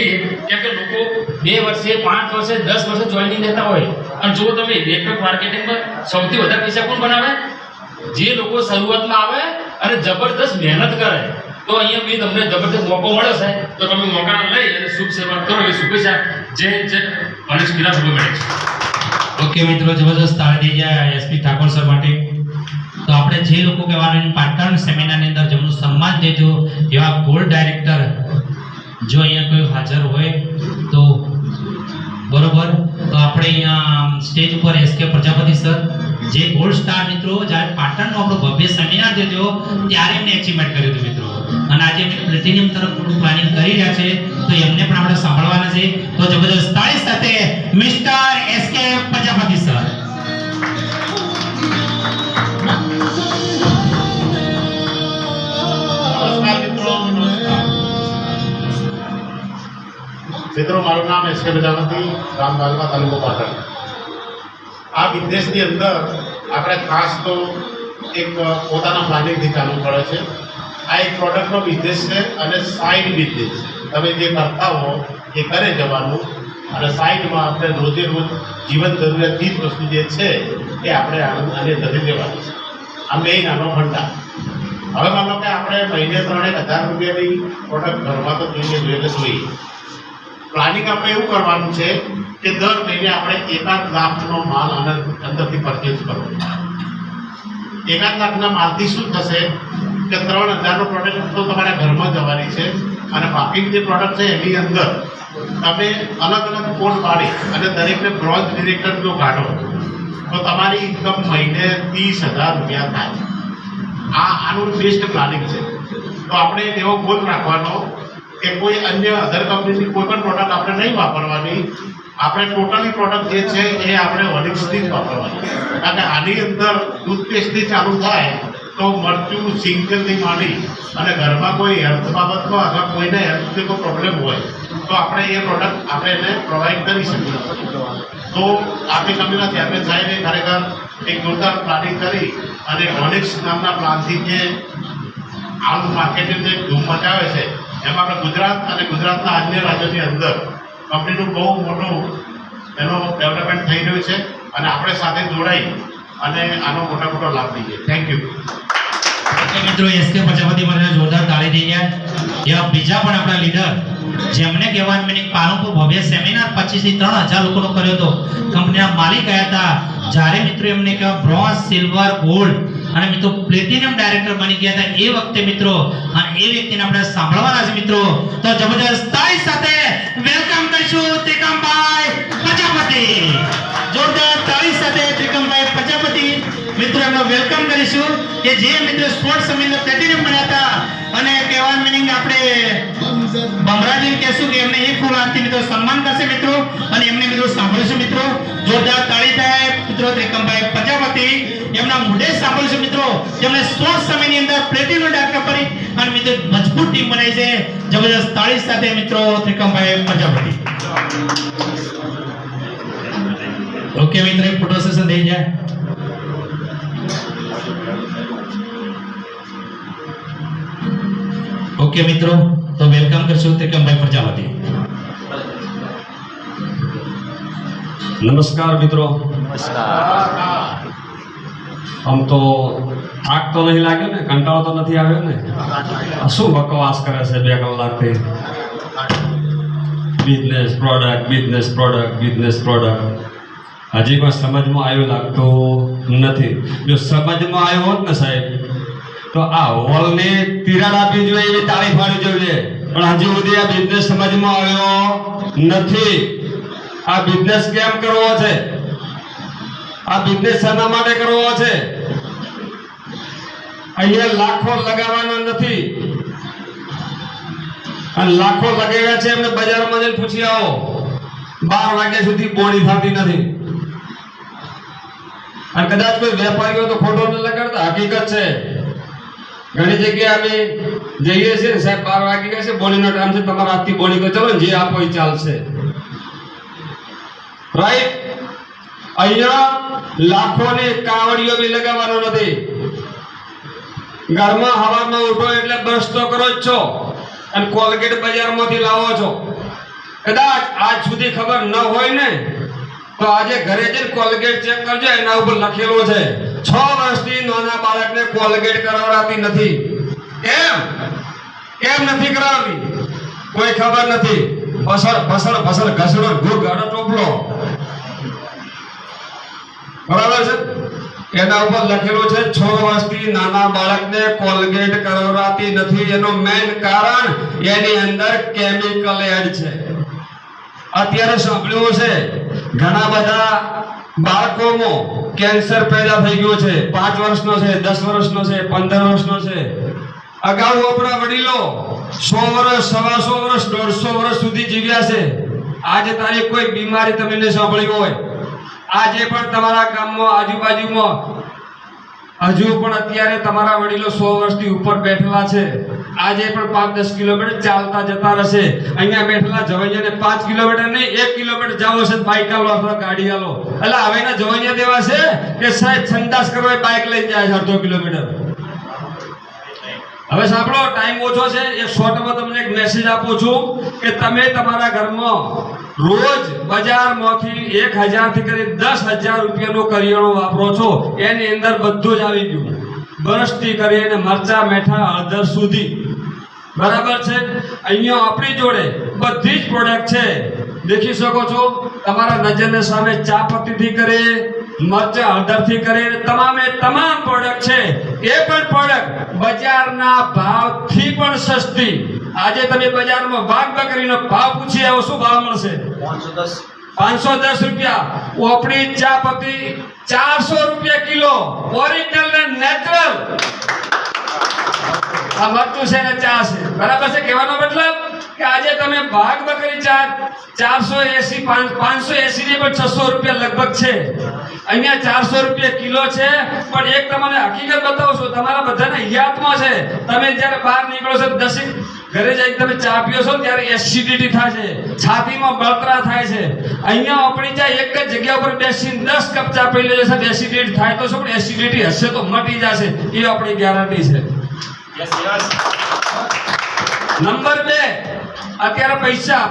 F: કેમ કે લોકો 2 વર્ષે 5 વર્ષે 10 વર્ષે જોઈનિંગ લેતા હોય અને જો તમે નેટવર્ક માર્કેટિંગમાં સૌથી વધારે પૈસા કોણ બનાવે? જે લોકો શરૂઆતમાં આવે અને જબરદસ્ત મહેનત કરે. તો અહીંયા બી તમને જબરદસ્ત મોકો મળે છે તો તમે મોકા લઈ અને શુભ શરૂઆત કરો એ શુભેચ્છા. જય ગણેશ ગિરા મેળે.
B: ઓકે મિત્રો, જબરદસ્ત તાળી થઈ ગયા એસપી ઠાકોર સર માટે. તો આપણે જે લોકો કહેવાનું પાટણ સેમિનારની અંદર જેમનું સન્માન થયું એવા ગોલ્ડ ડાયરેક્ટર જો અહીંયા કોઈ હાજર હોય તો બરોબર. તો આપણે અહીંયા સ્ટેજ ઉપર એસકે પ્રજાપતિ સર જે ગોલ્ડ સ્ટાર મિત્રો જ્યારે પાટણનો આપણો ભવ્ય સેમિનાર થયો ત્યારે એમને એચિવમેન્ટ કર્યું હતું મિત્રો, અને આજે એમને પ્લેટિનિયમ તરફ થોડું પ્લાનિંગ કરી રહ્યા છે તો એમને પણ આપણે સાંભળવાના છે. તો જબરદસ્ત તાળી સાથે મિસ્ટર એસકે પ્રજાપતિ સર.
G: મિત્રો, મારું નામ એસકે પ્રજાપતિ, ગામ બાલકા, તાલુકો પાટણ. આ બિઝનેસની અંદર આપણે ખાસ તો એક પોતાના પ્લાનિંગથી ચાલુ પડે છે. આ એક પ્રોડક્ટનો બિઝનેસ છે અને સાઈડ બિઝનેસ છે. તમે જે કરતા હો એ કરે જવાનું અને સાઈડમાં આપણે રોજે રોજ જીવન જરૂરિયાતની જ વસ્તુ જે છે એ આપણે આની અંદરથી લેવાની છે. આ મેઇન આનો ફંડા. હવે માનો કે આપણે મહિને 3,000 રૂપિયાની પ્રોડક્ટ ઘરમાં તો જોઈએ. પ્લાનિંગ આપણે એવું કરવાનું છે કે દર મહિને આપણે 1 લાખનો માલ અંદરથી પરચેઝ કરવો. 1 લાખના માલથી શું થશે કે 3,000નો પ્રોડક્ટ તો તમારા ઘરમાં જવાની છે અને બાકી જે પ્રોડક્ટ છે એની અંદર તમે અલગ અલગ કોડ પાડી અને દરેકને બ્રોન્ઝ ડિરેક્ટર જો કાઢો તો તમારી ઇન્કમ મહિને 30,000 રૂપિયા થાય. આનું બેસ્ટ પ્લાનિંગ છે. તો આપણે એવો ગોલ રાખવાનો કે કોઈ અન્ય અધર કંપનીની કોઈ પણ પ્રોડક્ટ આપણે નહીં વાપરવાની. આપણે ટોટલી પ્રોડક્ટ જે છે એ આપણે હોલિસ્ટિક જ વાપરવાની. કારણ કે આની અંદર ટૂથપેસ્ટથી ચાલુ થાય તો મરચું સિંગલથી માંડી અને ઘરમાં કોઈ હેલ્થ બાબતનો અથવા કોઈને હેલ્થની કોઈ પ્રોબ્લેમ હોય તો આપણે એ પ્રોડક્ટ આપણે એને પ્રોવાઈડ કરી શકીએ. તો આપણી કંપનીના ચેરમેન સાહેબે ખરેખર એક જોરદાર પ્લાનિંગ કરી અને હોલિક્સ નામના પ્લાનથી જે હાલ માર્કેટિંગ જે ધૂમ મચાવે છે એમાં આપણે ગુજરાત અને ગુજરાતના અન્ય રાજ્યોની અંદર કંપનીનું બહુ મોટું એનો ડેવલપમેન્ટ થઈ રહ્યું છે અને આપણે સાથે જોડાઈ અને આનો મોટો લાભ લઈએ. Thank you.
B: મિત્રો, એસકે પ્રજાપતિ માટે જોરદાર તાળી થઈ ગયા. એવા બીજા પણ આપણા લીડર જેમને કહેવાનું મિનિંગ પાલનપુર ભવ્ય સેમિનાર 25 થી 3,000 લોકોનો કર્યો હતો. કંપનીના માલિક ગયા હતા જ્યારે મિત્રો એમને કહેવા બ્રોન્ઝ, સિલ્વર, ગોલ્ડ અને મિત્રો પ્લેટિનિયમ ડાયરેક્ટર બની ગયા હતા એ વખતે મિત્રો. અને એ વ્યક્તિને આપણે સાંભળવાના છે મિત્રો. તો જબરદસ્ત તાળી સાથે વેલકમ કરીશું ત્રિકમભાઈ પ્રજાપતિ. જોરદાર તાળી સાથે ત્રિકમભાઈ પ્રજાપતિ મિત્રો એમનો વેલકમ કરીશું કે જે મિત્રો સ્પોર્ટ્સ સમિતિના પ્લેટિનિયમ બન્યા હતા. અને કહેવાનું મિનિંગ આપણે બમરાજી કહેશું કે એમને એક ફૂલ આરતી મિત્રો સન્માન કરશે મિત્રો અને એમને મિત્રો સાંભળીશું મિત્રો. જોરદાર તાળી થાય મિત્રો. ત્રિકમભાઈ પ્રજાપતિ એમના મોઢે સાંભળીશું મિત્રો જેમણે સ્પોર્ટ્સ સમયની અંદર પ્લેટિનિયમ ડાયરેક્ટર કરી અને મિત્રો મજબૂત ટીમ બનાવી છે. જબરદસ્ત તાળી સાથે મિત્રો ત્રિકમભાઈ પ્રજાપતિ. ઓકે મિત્રો, એક ફોટો સેશન થઈ જાય. ઓકે મિત્રો, તો વેલકમ કરશું ત્રિકમભાઈ પ્રજાપતિ.
H: નમસ્કાર મિત્રો. આમ તો થાક તો નહીં લાગ્યો ને? કંટાળો તો નથી આવ્યો ને? શું બકવાસ કરે છે 2 કલાકથી? Business product, business product, business product. હજી કોઈ સમજમાં આવ્યું લાગતું નથી. જો સમજમાં આવ્યો હોત ને સાહેબ તો આ હોલને તિરાડ આપવી જોઈએ, એવી તાળી પાડવી જોઈએ. પણ હજી સુધી આ બિઝનેસ સમજમાં આવ્યો નથી. આ બિઝનેસ કેમ કરવો છે? આ બિઝનેસ શાના માટે કરવો છે? અહીંયા લાખો લગાવવાના નથી અને લાખો લગાવ્યા છે એમને બજારમાં જઈને પૂછી આવો. 12 વાગ્યા સુધી બોણી થતી નથી. અને કદાચ કોઈ વેપારીઓ તો ખોટો ન લગાડતા, હકીકત છે. ઘણી જગ્યાએ અમે જઈએ છીએ સાહેબ 12 વાગી ગયા છે, બોણીનો ટાઈમ છે, તમારા હાથથી બોણી કરો, ચલો જે આપો એ ચાલશે. રાઈટ? અહીંયા લાખોની કાવડીઓ બી લગાવવાનો નથી. ઘરમાં હવામાં ઉઠો એટલે બ્રશ તો કરો જ છો અને કોલગેટ બજારમાંથી લાવો છો. કદાચ આજ સુધી ખબર ન હોય ને તો આજે ઘરે જઈને કોલગેટ ચેક કરજો, એના ઉપર લખેલું છે 6 વર્ષથી નાના બાળકને કોલગેટ કરાવરાતી નથી. કેમ નથી કરાવતી? કોઈ ખબર નથી. ભસડ ઘસડો ઘૂર ટોપલો, બરાબર છે. એના ઉપર લખેલું છે 6 વર્ષથી નાના બાળકને કોલગેટ કરાવરાતી નથી. એનું મેઇન કારણ એની અંદર કેમિકલ એડ છે. અત્યારે સાંભળ્યું છે ઘણા બધા બાળકોમાં કેન્સર પેદા થઈ ગયો છે. 5 વર્ષનો છે, 10 વર્ષનો છે, 15 વર્ષનો છે. અગાઉ આપણા વડીલો 100 વર્ષ, 125 વર્ષ, 150 વર્ષ સુધી જીવ્યા છે. આજે તારી કોઈ બીમારી તમે ન સાંભળી હોય, આજે પણ તમારા ગામમાં આજુબાજુમાં હજુ પણ અત્યારે તમારા વડીલો 100 વર્ષથી ઉપર બેઠેલા છે. આજે પણ 5-10 કિલોમીટર ચાલતા જતા રહેશે. અહીંયા બેઠેલા જવાઈયાને 5 કિલોમીટર નહીં 1 કિલોમીટર જાવ છે બાઇક આલો અથવા ગાડી આલો. એટલે હવેના જવાઈયા દેવા છે કે સાહેબ સંડાસ કરવા બાઇક લઈ જાય છે 1/2 કિલોમીટર. હવે સાંભળો, ટાઈમ ઓછો છે. એક શોર્ટમાં તમને એક મેસેજ આપું છું કે તમે તમારા ઘરમાં રોજ બજારમાંથી 1000 થી કરી 10,000 રૂપિયાનું કરિયાણું વાપરો છો. એની અંદર બધું જ આવી ગયું, બ્રશથી કરીને મરચા, મેઠા, હળદર સુધી. બરાબર છે. અહીંયા આપણી જોડે બધી જ પ્રોડક્ટ છે. દેખી શકો છો તમારા નજરની સામે. ચા પત્તીથી કરે, મરચા, હળદરથી કરે, તમામે તમામ પ્રોડક્ટ છે. એ પણ પ્રોડક્ટ બજારના ભાવથી પણ સસ્તી. આજે તમે બજારમાં વાઘ બકરીનો ભાવ પૂછી આવો, શું ભાવ મળશે? 510 રૂપિયા. આપણી ચા પત્તી 400 રૂપિયા કિલો, ઓરિજિનલ ને નેચરલ. આ મરચું છે ને ચા છે. બરાબર છે. કહેવાનો મતલબ કે આજે તમે ભાગ બકરી ચા 480, 580 ની પણ 600 રૂપિયા લગભગ છે. અહીંયા 400 રૂપિયા કિલો છે. પણ એક તમને હકીકત બતાવું છું, તમારા બધાને યાદમાં છે. તમે જ્યારે બહાર નીકળો છો, દસેક ઘરે જઈને તમે ચા પીઓ છો ત્યારે એસિડિટી થાય છે, છાતીમાં બળતરા થાય છે. અહીંયા આપણી ચા એક જ જગ્યા ઉપર બેસીને 10 કપ ચા પી લેજો સાહેબ, એસિડિટી થાય તો શું, પણ એસિડિટી હશે તો મટી જશે. એ આપણી ગેરંટી છે. નંબર 2, અત્યારે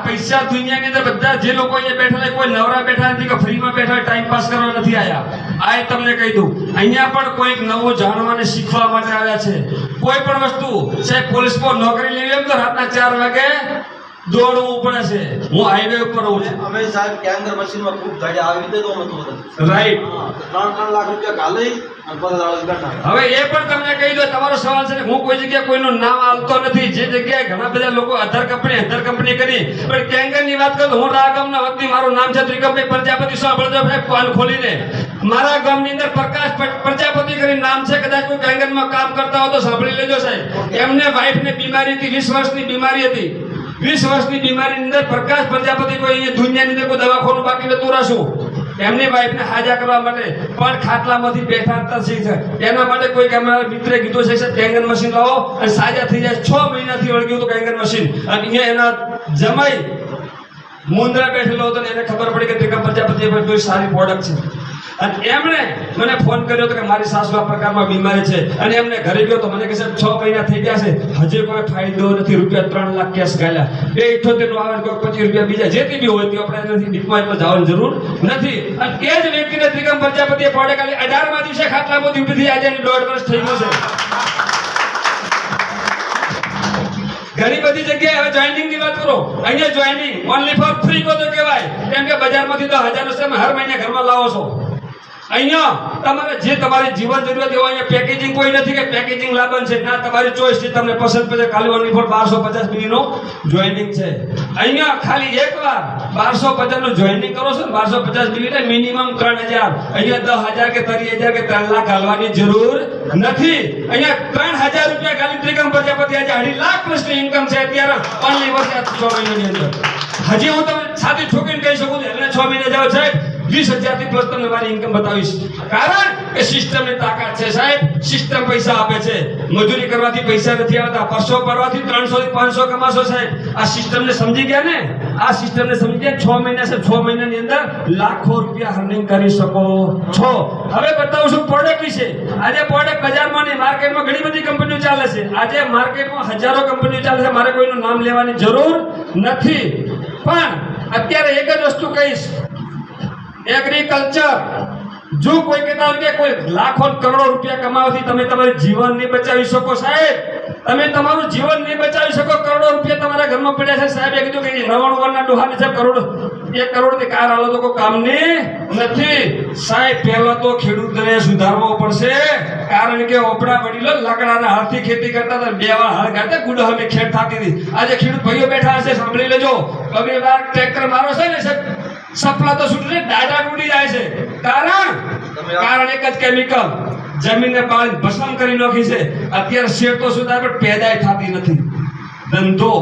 H: પૈસા દુનિયાની અંદર બધા જે લોકો અહીંયા બેઠેલા કોઈ નવરા બેઠા નથી કે ફ્રીમાં બેઠા ટાઈમ પાસ કરવા નથી આવ્યા. આ તમને કહી દઉં, અહીંયા પણ કોઈક નવું જાણવા અને શીખવા માટે આવ્યા છે. કોઈ પણ વસ્તુ સાહેબ, પોલીસમાં નોકરી લેવી એમ તો રાતના 4 વાગે દોડવું પડે છે. હું હાઈવે ઉપર રહું છું.
I: અમે સાહેબ કેન્દ્ર મશીનમાં ખૂબ ગાડી આવી રીતે તો અમે તો
H: રાઈટ
I: 3 લાખ રૂપિયા કાલે અને 15 ઘરના.
H: હવે એ પણ તમને કહી દો, તમારો સવાલ છે. હું કોઈ જગ્યાએ કોઈનું નામ આપતો નથી. જે જગ્યાએ ઘણા બધા લોકો અધર કંપની કરી, પણ કેંગરની વાત કરું, હું આ ગામના વતની, મારું નામ છે ત્રિકમભાઈ પ્રજાપતિ. સાંભળજો સાહેબ કાન ખોલીને. મારા ગામની અંદર પ્રકાશ પ્રજાપતિ કરીને નામ છે. કદાચ કોઈ કેંગરમાં કામ કરતા હો તો સાંભળી લેજો સાહેબ. એમને વાઈફને બીમારી હતી, 20 વર્ષની બીમારી હતી. 20 વર્ષની બીમારીની અંદર પ્રકાશ પ્રજાપતિ કોઈ દુનિયાની અંદર કોઈ દવાખાનું બાકી નતું રાખ્યું. એમની વાઈફને હાજા કરવા માટે પણ ખાટલામાંથી બેઠા હતા. એના માટે કોઈ અમારા મિત્રે કીધું છે કે કેંગન મશીન લાવો અને સાજા થઈ જાય. 6 મહિનાથી વળગ્યું હતું કેંગન મશીન. અને અહીંયા એના જમાઈ મુંદ્રા બેઠેલો હતો ને એને ખબર પડી કે ત્રિકમ પ્રજાપતિ કોઈ સારી પ્રોડક્ટ છે. અને એમણે મને ફોન કર્યો હતો કે મારી સાસુ આ પ્રકારમાં બીમારી છે. અને એમને ઘરે ગયો તો મને કહે છે 6 મહિના થઈ ગયા છે, હજી કોઈ ફાયદો નથી. રૂપિયા 3 લાખ કેશ ગાલ્યા. 278 નું આવે, કોઈ 25 રૂપિયા બીજા જેથી બી હોય તે આપણે નથી ડીપમાં જવાની જરૂર નથી. અને એ જ વ્યક્તિને ત્રિકમ પ્રજાપતિએ પ્રોડક્ટ ખાલી 18મા દિવસે ખાટલામાંથી ઉભી થઈ આજે 1.5 વર્ષ થઈ ગયો છે. ઘણી બધી જગ્યાએ હવે જોઈનિંગ ની વાત કરો. અહીંયા જોઈનિંગ ઓનલી ફોર ફ્રી કો તો કહેવાય, કેમ કે બજારમાંથી તો હજારો તમે હર મહિને ઘરમાં લાવો છો. અહીંયા તમારે જે તમારી જીવન જરૂરિયાત એવો અહીંયા પેકેજિંગ કોઈ નથી કે પેકેજિંગ લાવવાનું છે. ના, તમારી ચોઈસ છે, તમને પસંદ પડે. ખાલી ઓનલી ફોર 1250 મિલીનો જોઈનિંગ છે. અહીંયા ખાલી એકવાર 1250 નું જોઈનિંગ કરો છો ને 1250 મિલી એટલે મિનિમમ 3000. અહીંયા 10,000 કે 30,000 કે 3 લાખ હાલવાની જરૂર નથી. અહીંયા 3000 રૂપિયા ખાલી ત્રિકમ પ્રજાપતિ આજે 2.5 લાખ પ્લસની ઇન્કમ છે અત્યારે ઓનલી વર્ષ 6 મહિનાની અંદર. હજી હું તમને સાદી ઠોકીને કહી શકું છું, એટલે 6 મહિના જાવ સાહેબ 20,000 થી પ્લસ તમને મારી ઇન્કમ બતાવીશ. કારણ કે સિસ્ટમની તાકાત છે સાહેબ. સિસ્ટમ પૈસા આપે છે. મજૂરી કરવાથી પૈસા નથી આવતા. પરસો પરવાથી 300 થી 500 કમાશો સાહેબ. આ સિસ્ટમને સમજી ગયા ને? આ સિસ્ટમને સમજી 6 મહિના છે, 6 મહિનાની અંદર લાખો રૂપિયા અર્નિંગ કરી શકો છો. હવે બતાવું છું પ્રોડક્ટ વિશે. આજે પ્રોડક્ટ બજારમાં નહીં, માર્કેટમાં ઘણી બધી કંપનીઓ ચાલે છે. આજે માર્કેટમાં હજારો કંપનીઓ ચાલે છે, મારે કોઈનું નામ લેવાની જરૂર નથી. પણ અત્યારે એક જ વસ્તુ કહીશ, એગ્રીકલ્ચર. જો કોઈ કહેતા હોય કે કોઈ લાખો કરોડો રૂપિયા કમાવાથી તમે તમારું જીવન નહીં બચાવી શકો સાહેબ, તમે તમારું જીવન નહીં બચાવી શકો. કરોડો રૂપિયા તમારા ઘરમાં પડ્યા છે સાહેબ. એ કીધું કે 99 વર્ષના ડોહાને સાહેબ કરોડ 1 કરોડની કાર આલો તો કોઈ કામની નથી સાહેબ. પહેલા તો ખેડૂતને સુધારવો પડશે, કારણ કે ઓપડા વડીલો લાકડાના હાથથી ખેતી કરતા હતા, 2 વાર હળ ગાતા, ગુડહમી ખેડ થતી હતી. આજે ખેડૂત ભાઈઓ બેઠા હશે, સાંભળી લેજો, 2 વાર ટ્રેક્ટર મારો છે ને સાહેબ, સપલા તો છૂટે દાડા તૂટી જાય છે. કારણ એક જ કેમિકલ, જમીનને પાણી ભસ્મ કરી નાખી છે. અત્યારે શેર તો સુધાર પણ પેદાય થતી નથી. ધંધો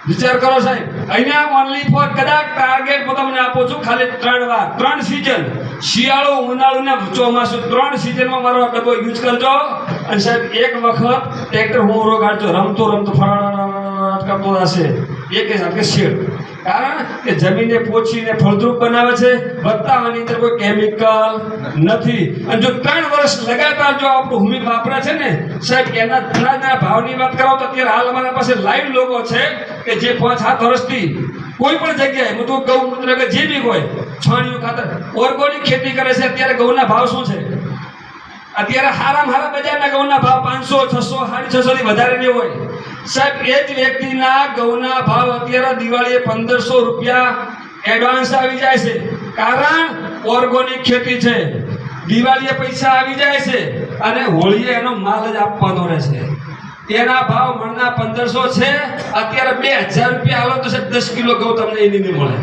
H: વિચાર કરો સાહેબ. અહીંયા ઓનલી ફોર કદાચ ટાર્ગેટ હું તમને આપું છું, ખાલી 3 વાર, 3 સિઝન, શિયાળો, ઉનાળુ ને ચોમાસું, 3 સિઝનમાં મારો આ ડબ્બો યુઝ કરજો. અને સાહેબ એક વખત ટ્રેક્ટર હું રોગાડજો, રમતો ફળાણા કરતો હશે એક સાથે શેડ. કારણ કે જમીનને પોચીને ફળદ્રુપ બનાવે છે, બતાવવાની અંદર કોઈ કેમિકલ નથી. અને જો 3 વર્ષ લગાતાર જો આપણું ભૂમિ વાપરે છે ને સાહેબ, એના અનાજના ભાવની વાત કરો તો અત્યારે હાલ અમારા પાસે લાઈવ લોકો છે કે જે 5-7 વર્ષથી કોઈ પણ જગ્યાએ હું તો ગૌમૂત્ર કે જે બી હોય છાણિયું ખાતર ઓર્ગોનિક ખેતી કરે છે. અત્યારે ઘઉંના ભાવ શું છે? અત્યારે હારા બજારના ઘઉંના ભાવ 500, 600, 650 થી વધારે નહીં હોય સાહેબ. એ જ વ્યક્તિના ઘઉંના ભાવ અત્યારે દિવાળીએ 1500 રૂપિયા એડવાન્સ આવી જાય છે, કારણ ઓર્ગોનિક ખેતી છે. દિવાળીએ પૈસા આવી જાય છે અને હોળીએ એનો માલ જ આપવાનો રહેશે. એના ભાવ મણના 1500 છે, અત્યારે 2000 રૂપિયા આલો તો સાહેબ 10 કિલો ઘઉં તમને એની નહીં મળે.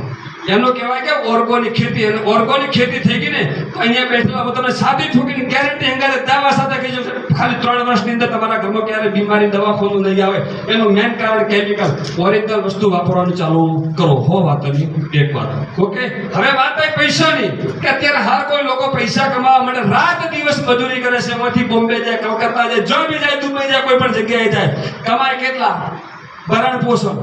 H: એનો કહેવાય કે ઓર્ગોનિક ખેતી. અને ઓર્ગોનિક ખેતી થઈ ગઈ ને તો અહીંયા બેઠેલા હું તમને સાદી ઠોકીને ગેરંટી અંગારે દાવા સાથે કહી છું, ખાલી 3 વર્ષની અંદર તમારા ઘરમાં ક્યારે બીમારી દવાખાનું નહીં આવે. એનું મેન કારણ કેમિકલ. ઓરિજિનલ વસ્તુ વાપરવાનું ચાલુ કરો. હો વાતની એક વાત. ઓકે, હવે વાત આવી પૈસાની, કે અત્યારે હાર કોઈ લોકો પૈસા કમાવા માટે રાત દિવસ મજૂરી કરે છે. એમાંથી બોમ્બે જાય, કલકત્તા જાય, જો બી જાય, દુબઈ જાય, કોઈ પણ જગ્યાએ જાય, કમાય કેટલા? ભરણ પોષણ.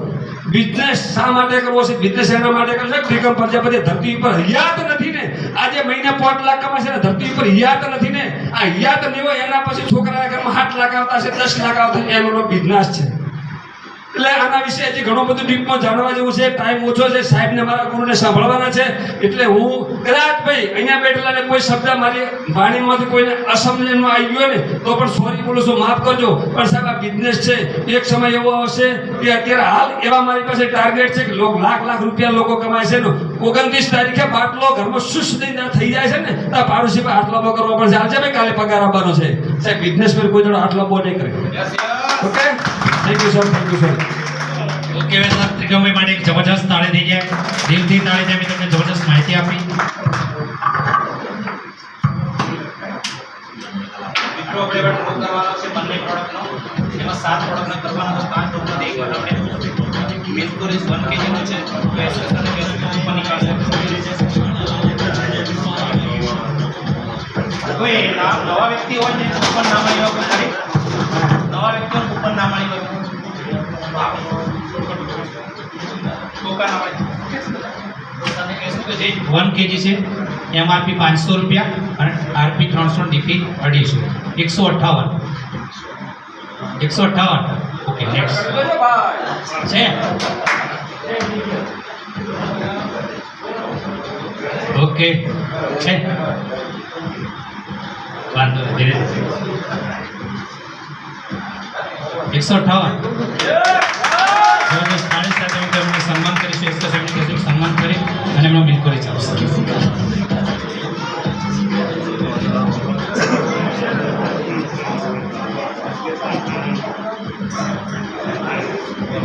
H: બિઝનેસ શા માટે કરવો છે? બિઝનેસ એના માટે કરવો છે ત્રિકમ પ્રજાપતિ ધરતી ઉપર હયાત નથી ને. આજે મહિને 5 લાખ કમાશે ને ધરતી ઉપર હયાત નથી ને. આ હયાત નહીં હોય એના પછી છોકરાના ઘરમાં 8 લાખ આવતા છે, 10 લાખ આવતા છે, એનો બિઝનેસ છે. એટલે આના વિશે હજી ઘણું બધું ડીપમાં જાણવા જેવું છે. ટાઈમ ઓછો છે, સાહેબને મારા ગુરુને સાંભળવાના છે. એટલે હું કદાચ ભાઈ અહીંયા બેઠેલાને કોઈ શબ્દ મારી વાણીમાંથી કોઈને અસમજણમાં આવી ગયો ને તો પણ સોરી બોલું છું, માફ કરજો. પણ સાહેબ આ બિઝનેસ છે, એક સમય એવો આવશે કે અત્યારે હાલ એવા મારી પાસે ટાર્ગેટ છે કે લાખ રૂપિયા લોકો કમાય છે ને 29 તારીખે બાટલો ઘરમાં શુષ્ક થઈ જાય છે ને તો પાડોશી પર આટલો બો કરવો પડશે. આજે ભાઈ કાલે પગાર આપવાનો છે સાહેબ. બિઝનેસ પર કોઈ જોડે આટલો બો નહીં કરે. Okay, thank you sir, thank you sir.
B: Okay sir, Trikambhai માટે એક જબરજસ્ત તાળી થઈ જાય, દિલથી તાળી જાય. મેં તમને જબરજસ્ત માહિતી આપી. મિત્રો આપણે પ્રોડક્ટ કરવાનો છે બંને પ્રોડક્ટનો. એમાં 7 પ્રોડક્ટના કરવાના તો 5 પ્રોડક્ટ એક વાર આપણે મિલ્ક કોરેજ 1 kg નો છે તો એસએસ અને કેસર ઉપર નીકાળશે. કોઈ નવા વ્યક્તિ હોય ને ઉપર નામ આવ્યો કોઈ નવા વ્યક્તિઓ ઉપર નામ આવ્યો જે 1 kg છે એમઆરપી 500 રૂપિયા અને આરપી 300, ડીપી 250, 158. ઓકે, નેક્સ્ટ છે. ઓકે છે, વાંધો ધીરે 158. સાથે હું તેમને સન્માન કરીશું. સન્માન કરી અને એમનો બિલ કરી ચાલશે.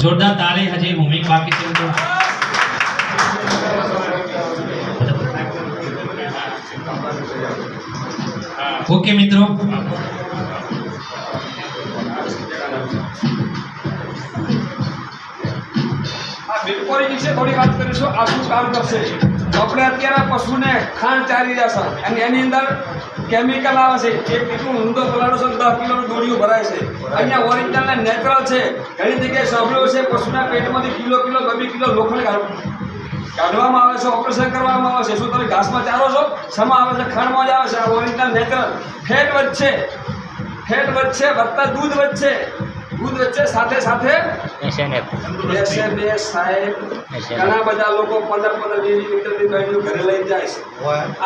B: જોરદાર તાળી. હજી ભૂમિક બાકી છે તો ઓકે મિત્રો,
H: બિલકુલ વિશે થોડી વાત કરીશું. આ શું કામ કરશે?
J: તો આપણે અત્યારે પશુને ખાંડ ચારી રહ્યા છે અને એની અંદર કેમિકલ આવે છે એ કેટલું ઊંધો પલાળો છે 10 કિલોનું દોરીઓ ભરાય છે. અહીંયા ઓરિજિનલ ને નેચરલ છે. ઘણી જગ્યાએ સાંભળ્યું છે પશુના પેટમાંથી કિલો 2 કિલો લોખંડ કાઢવામાં આવે છે, ઓપરેશન કરવામાં આવે છે. શું તમે ઘાસમાં ચારો છો? શેમાં આવે છે? ખાંડમાં જ આવે છે. આ ઓરિજિનલ નેચરલ ફેટ વધશે વધતા દૂધ વધશે સાથે સાથે SMS સાહેબ ઘણા બધા લોકો 15 લીટરની બહેનું ઘરે લઈ જાય છે.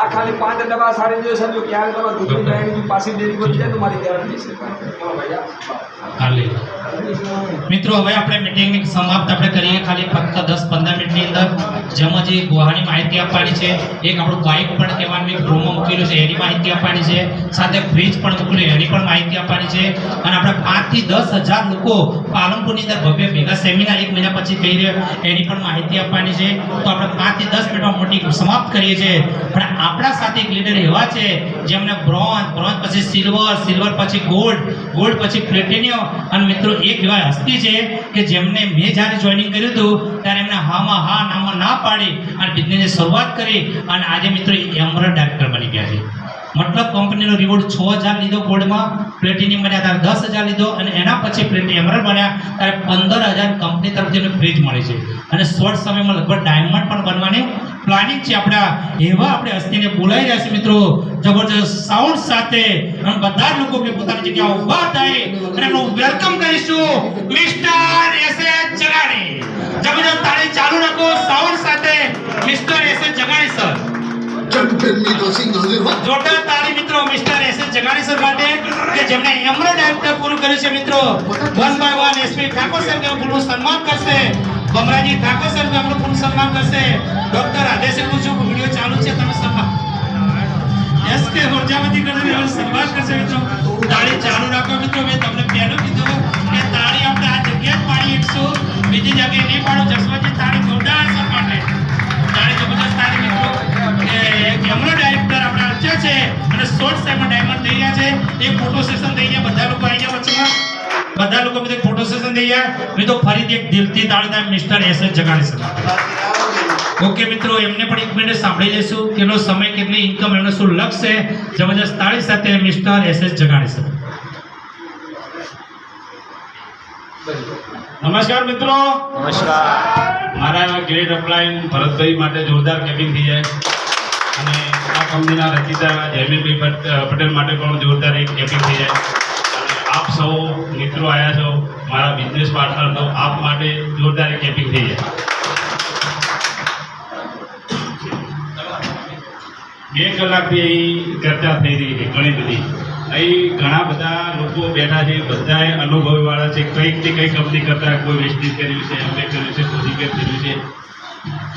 J: આ ખાલી 5 ડબ્બા સારી જોઈએ છે. ક્યારે તમારે દૂધની બહેન પાછી ડેરી બની જાય તો મારી ગેરંટી છે. બોલો ભૈયા.
B: મિત્રો હવે આપણે મીટિંગની સમાપ્ત આપણે કરીએ ખાલી ફક્ત 10-15 મિનિટની અંદર. જેમાં જે ગુહાની માહિતી આપવાની છે, એક આપણું બાઇક પણ કહેવાનું એક પ્રોમો મૂકેલું છે એની માહિતી આપવાની છે, સાથે ફ્રીજ પણ મૂકેલું એની પણ માહિતી આપવાની છે. અને આપણે 5 થી 10,000 લોકો પાલનપુરની અંદર ભવ્ય ભેગા સેમિનાર 1 મહિના પછી થઈ રહ્યા એની પણ માહિતી આપવાની છે. તો આપણે 5 થી 10 મિનિટમાં મોટી સમાપ્ત કરીએ છીએ. પણ આપણા સાથે એક લીડર એવા છે જેમને બ્રોન્ઝ પછી સિલ્વર પછી ગોલ્ડ પછી પ્લેટિનિયમ. અને મિત્રો એક એવા હસ્તી છે કે જેમને મેં જ્યારે જોઈનિંગ કર્યું હતું ત્યારે એમને હામાં હા નામાં ના પાડી અને બિઝનેસની શરૂઆત કરી અને આજે મિત્રો એમરલ્ડ ડાયરેક્ટર બની ગયા છે. મતલબ કંપનીનો રિવોર્ડ 6,000 લીધો, ગોલ્ડમાં પ્લેટિનિયમ બન્યા ત્યારે 10,000 લીધો અને એના પછી પ્લેટિનિયમ એમરલ્ડ બન્યા ત્યારે 15,000 કંપની તરફથી એમને ફ્રીજ મળી છે. અને શોર્ટ સમયમાં લગભગ ડાયમંડ પણ બનવાની પ્લાનિંગ છે. આપણે હસ્તીને બોલાવી રહ્યા છે મિત્રો જબરજસ્ત સાઉન્ડ સાથે. અને બધા લોકો કે પોતાની જગ્યાએ ઊભા થાય અને એમનું વેલકમ કરીશું મિસ્ટર એસએચ જગાણી. જબરજસ્ત તાળી ચાલુ રાખો સાઉન્ડ સાથે મિસ્ટર એસએચ જગાણી સર. જોરદાર તાળી મિત્રો મિસ્ટર એસએચ જગાણી સર માટે કે જેમણે એમરલ્ડ ડાયરેક્ટર પૂરું કર્યું છે. મિત્રો 1 by 1 એસપી ઠાકોર સર કે પૂરું સન્માન કરશે, બમરાજી ઠાકોર સર કે આપણું પૂરું સન્માન કરશે. ડોક્ટર આદેશ પૂછું વિડિયો ચાલુ છે તમે સન્માન એસકે પ્રજાપતિ કરીને સન્માન કરશે. મિત્રો તાળી ચાલુ રાખો. મિત્રો મેં તમને પહેલું કીધું કે તાળી આપણે આ જગ્યાએ જ પાડી શકશું, બીજી જગ્યાએ નહીં પાડો. જસવંતજી તાળી જોરદાર સર માટે તાળી જબરદસ્ત તાળી મિત્રો કે એમનો ડાયરેક્ટર આપણે આચ્યા છે અને શોર્ટ ટાઈમમાં ડાયમંડ થઈ ગયા છે. એક ફોટો સેશન થઈ ગયા, બધા લોકો આવી ગયા વચ્ચેમાં બધા લોકો મિત્રો ફોટો સેશન થઈ ગયા. મિત્રો ફરીથી એક દિલથી તાળી થાય મિસ્ટર એસએચ જગાણી સર. ઓકે મિત્રો એમને પણ 1 મિનિટ સાંભળી લેશું કેટલો સમય કેટલી ઇન્કમ એમને શું લક્ષ્ય છે. જબરજસ્ત તાળી સાથે મિસ્ટર એસએચ જગાણી સર.
K: નમસ્કાર મિત્રો. મારા ગ્રેટ અપલાઈન ભરતભાઈ માટે જોરદાર કેપિંગ થઈ જાય અને આ કંપનીના રચિતા જયમીનભાઈ પટેલ માટે પણ જોરદાર એક કેપિંગ થઈ જાય. અને આપ સૌ મિત્રો આવ્યા છો મારા બિઝનેસ પાર્ટનર, તો આપ માટે જોરદાર એક કેપિંગ થઈ જાય. 2 કલાકથી અહીં ચર્ચા થઈ રહી છે ઘણી બધી. અહીં ઘણા બધા લોકો બેઠા છે, બધાએ અનુભવવાળા છે. કંઈકથી કંઈ કંપની કરતા કોઈ વેસ્ટેજ કર્યું છે, એમએ કર્યું છે, કોઝિકેર કર્યું છે.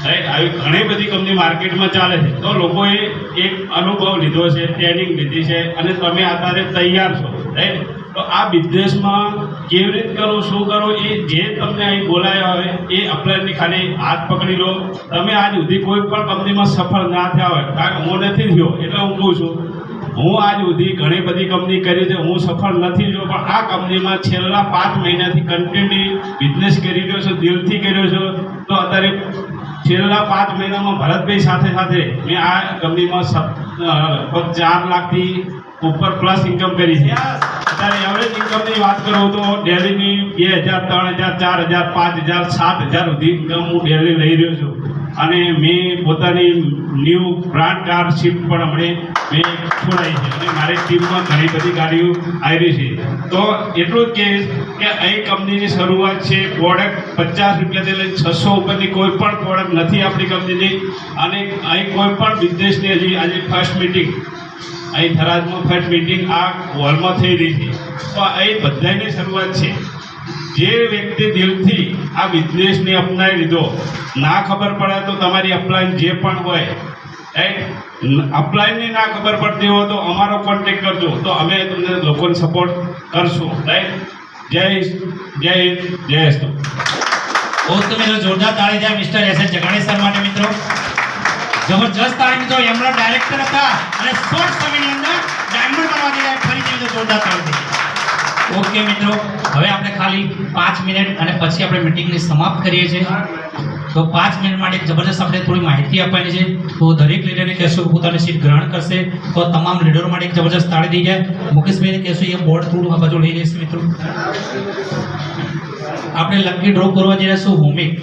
K: રાઈટ આવી ઘણી બધી કંપની માર્કેટમાં ચાલે છે. તો લોકોએ એક અનુભવ લીધો છે, ટ્રેનિંગ લીધી છે અને તમે અત્યારે તૈયાર છો. રાઈટ તો આ બિઝનેસમાં કેવી રીતે કરો, શું કરો, એ જે તમને અહીં બોલાયા હોય એ અપ્લાયની ખાલી હાથ પકડી લો. તમે આજ સુધી કોઈ પણ કંપનીમાં સફળ ના થયા હોય, કારણ કે હું નથી થયો એટલે હું કહું છું. હું આજ સુધી ઘણી બધી કંપની કરી છે, હું સફળ નથી થયો, પણ આ કંપનીમાં છેલ્લા 5 મહિનાથી કન્ટિન્યુ બિઝનેસ કરી રહ્યો છું, દિલથી કર્યો છું. તો અત્યારે છેલ્લા 5 મહિનામાં ભરતભાઈ સાથે મેં આ કંપનીમાં 4 લાખથી ઉપર પ્લસ ઇન્કમ કરી છે. અત્યારે એવરેજ ઇન્કમની વાત કરું તો ડેલીની 2,000, 3,000, 4,000, 5,000, 7,000 સુધી ઇન્કમ હું ડેલી લઈ રહ્યો છું. અને મેં પોતાની ન્યૂ બ્રાન્ડ કાર શિફ્ટ પણ મેં છોડાઈ છે અને મારી ટીમમાં ઘણી બધી ગાડીઓ આવી છે. તો એટલું જ કહીશ કે અહીં કંપનીની શરૂઆત છે. પ્રોડક્ટ 50 રૂપિયાથી લઈને 600 ઉપરની કોઈ પણ પ્રોડક્ટ નથી આપણી કંપનીની. અને અહીં કોઈ પણ બિઝનેસની હજી આજે ફર્સ્ટ મિટિંગ અહીં થરાદમાં ફર્સ્ટ મિટિંગ આ હોલમાં થઈ રહી છે. તો અહીં બધાની શરૂઆત છે. જે વ્યક્તિ દિલથી આ બિઝનેસને અપનાવી લીધો, ના ખબર પડે તો તમારી અપલાઈન જે પણ હોય, રાઈટ, અપલાઈનની ના ખબર પડતી હોય તો અમારો કોન્ટેક્ટ કરજો, તો અમે તમને લોકોને સપોર્ટ કરશું. રાઈટ. જય અસ્તુ.
B: મિત્રો જોરદાર તાળી જાય મિસ્ટર એસએચ જગાણી સર માટે. મિત્રો જબરજસ્ત તાળી. મિત્રો એમરલ્ડ ડાયરેક્ટર હતા અને શોર્ટ સમયની અંદર ડાયમંડ બનવા દે. ફરીથી જોરદાર તાળી. ઓકે મિત્રો, હવે આપણે ખાલી 5 મિનિટ અને પછી આપણે મીટિંગને સમાપ્ત કરીએ છીએ. તો 5 મિનિટ માટે એક જબરદસ્ત આપણે થોડી માહિતી આપવાની છે. તો દરેક લીડરને કહેશું પોતાની સીટ ગ્રહણ કરશે. તો તમામ લીડરો માટે એક જબરદસ્ત તાળી દઈ જાય. મુકેશભાઈને કહેશું એ બોર્ડ થોડું આ બાજુ લઈ લેશે મિત્રો. આપણે લકી ડ્રો કરવા જઈ રહ્યા છું હોમિક.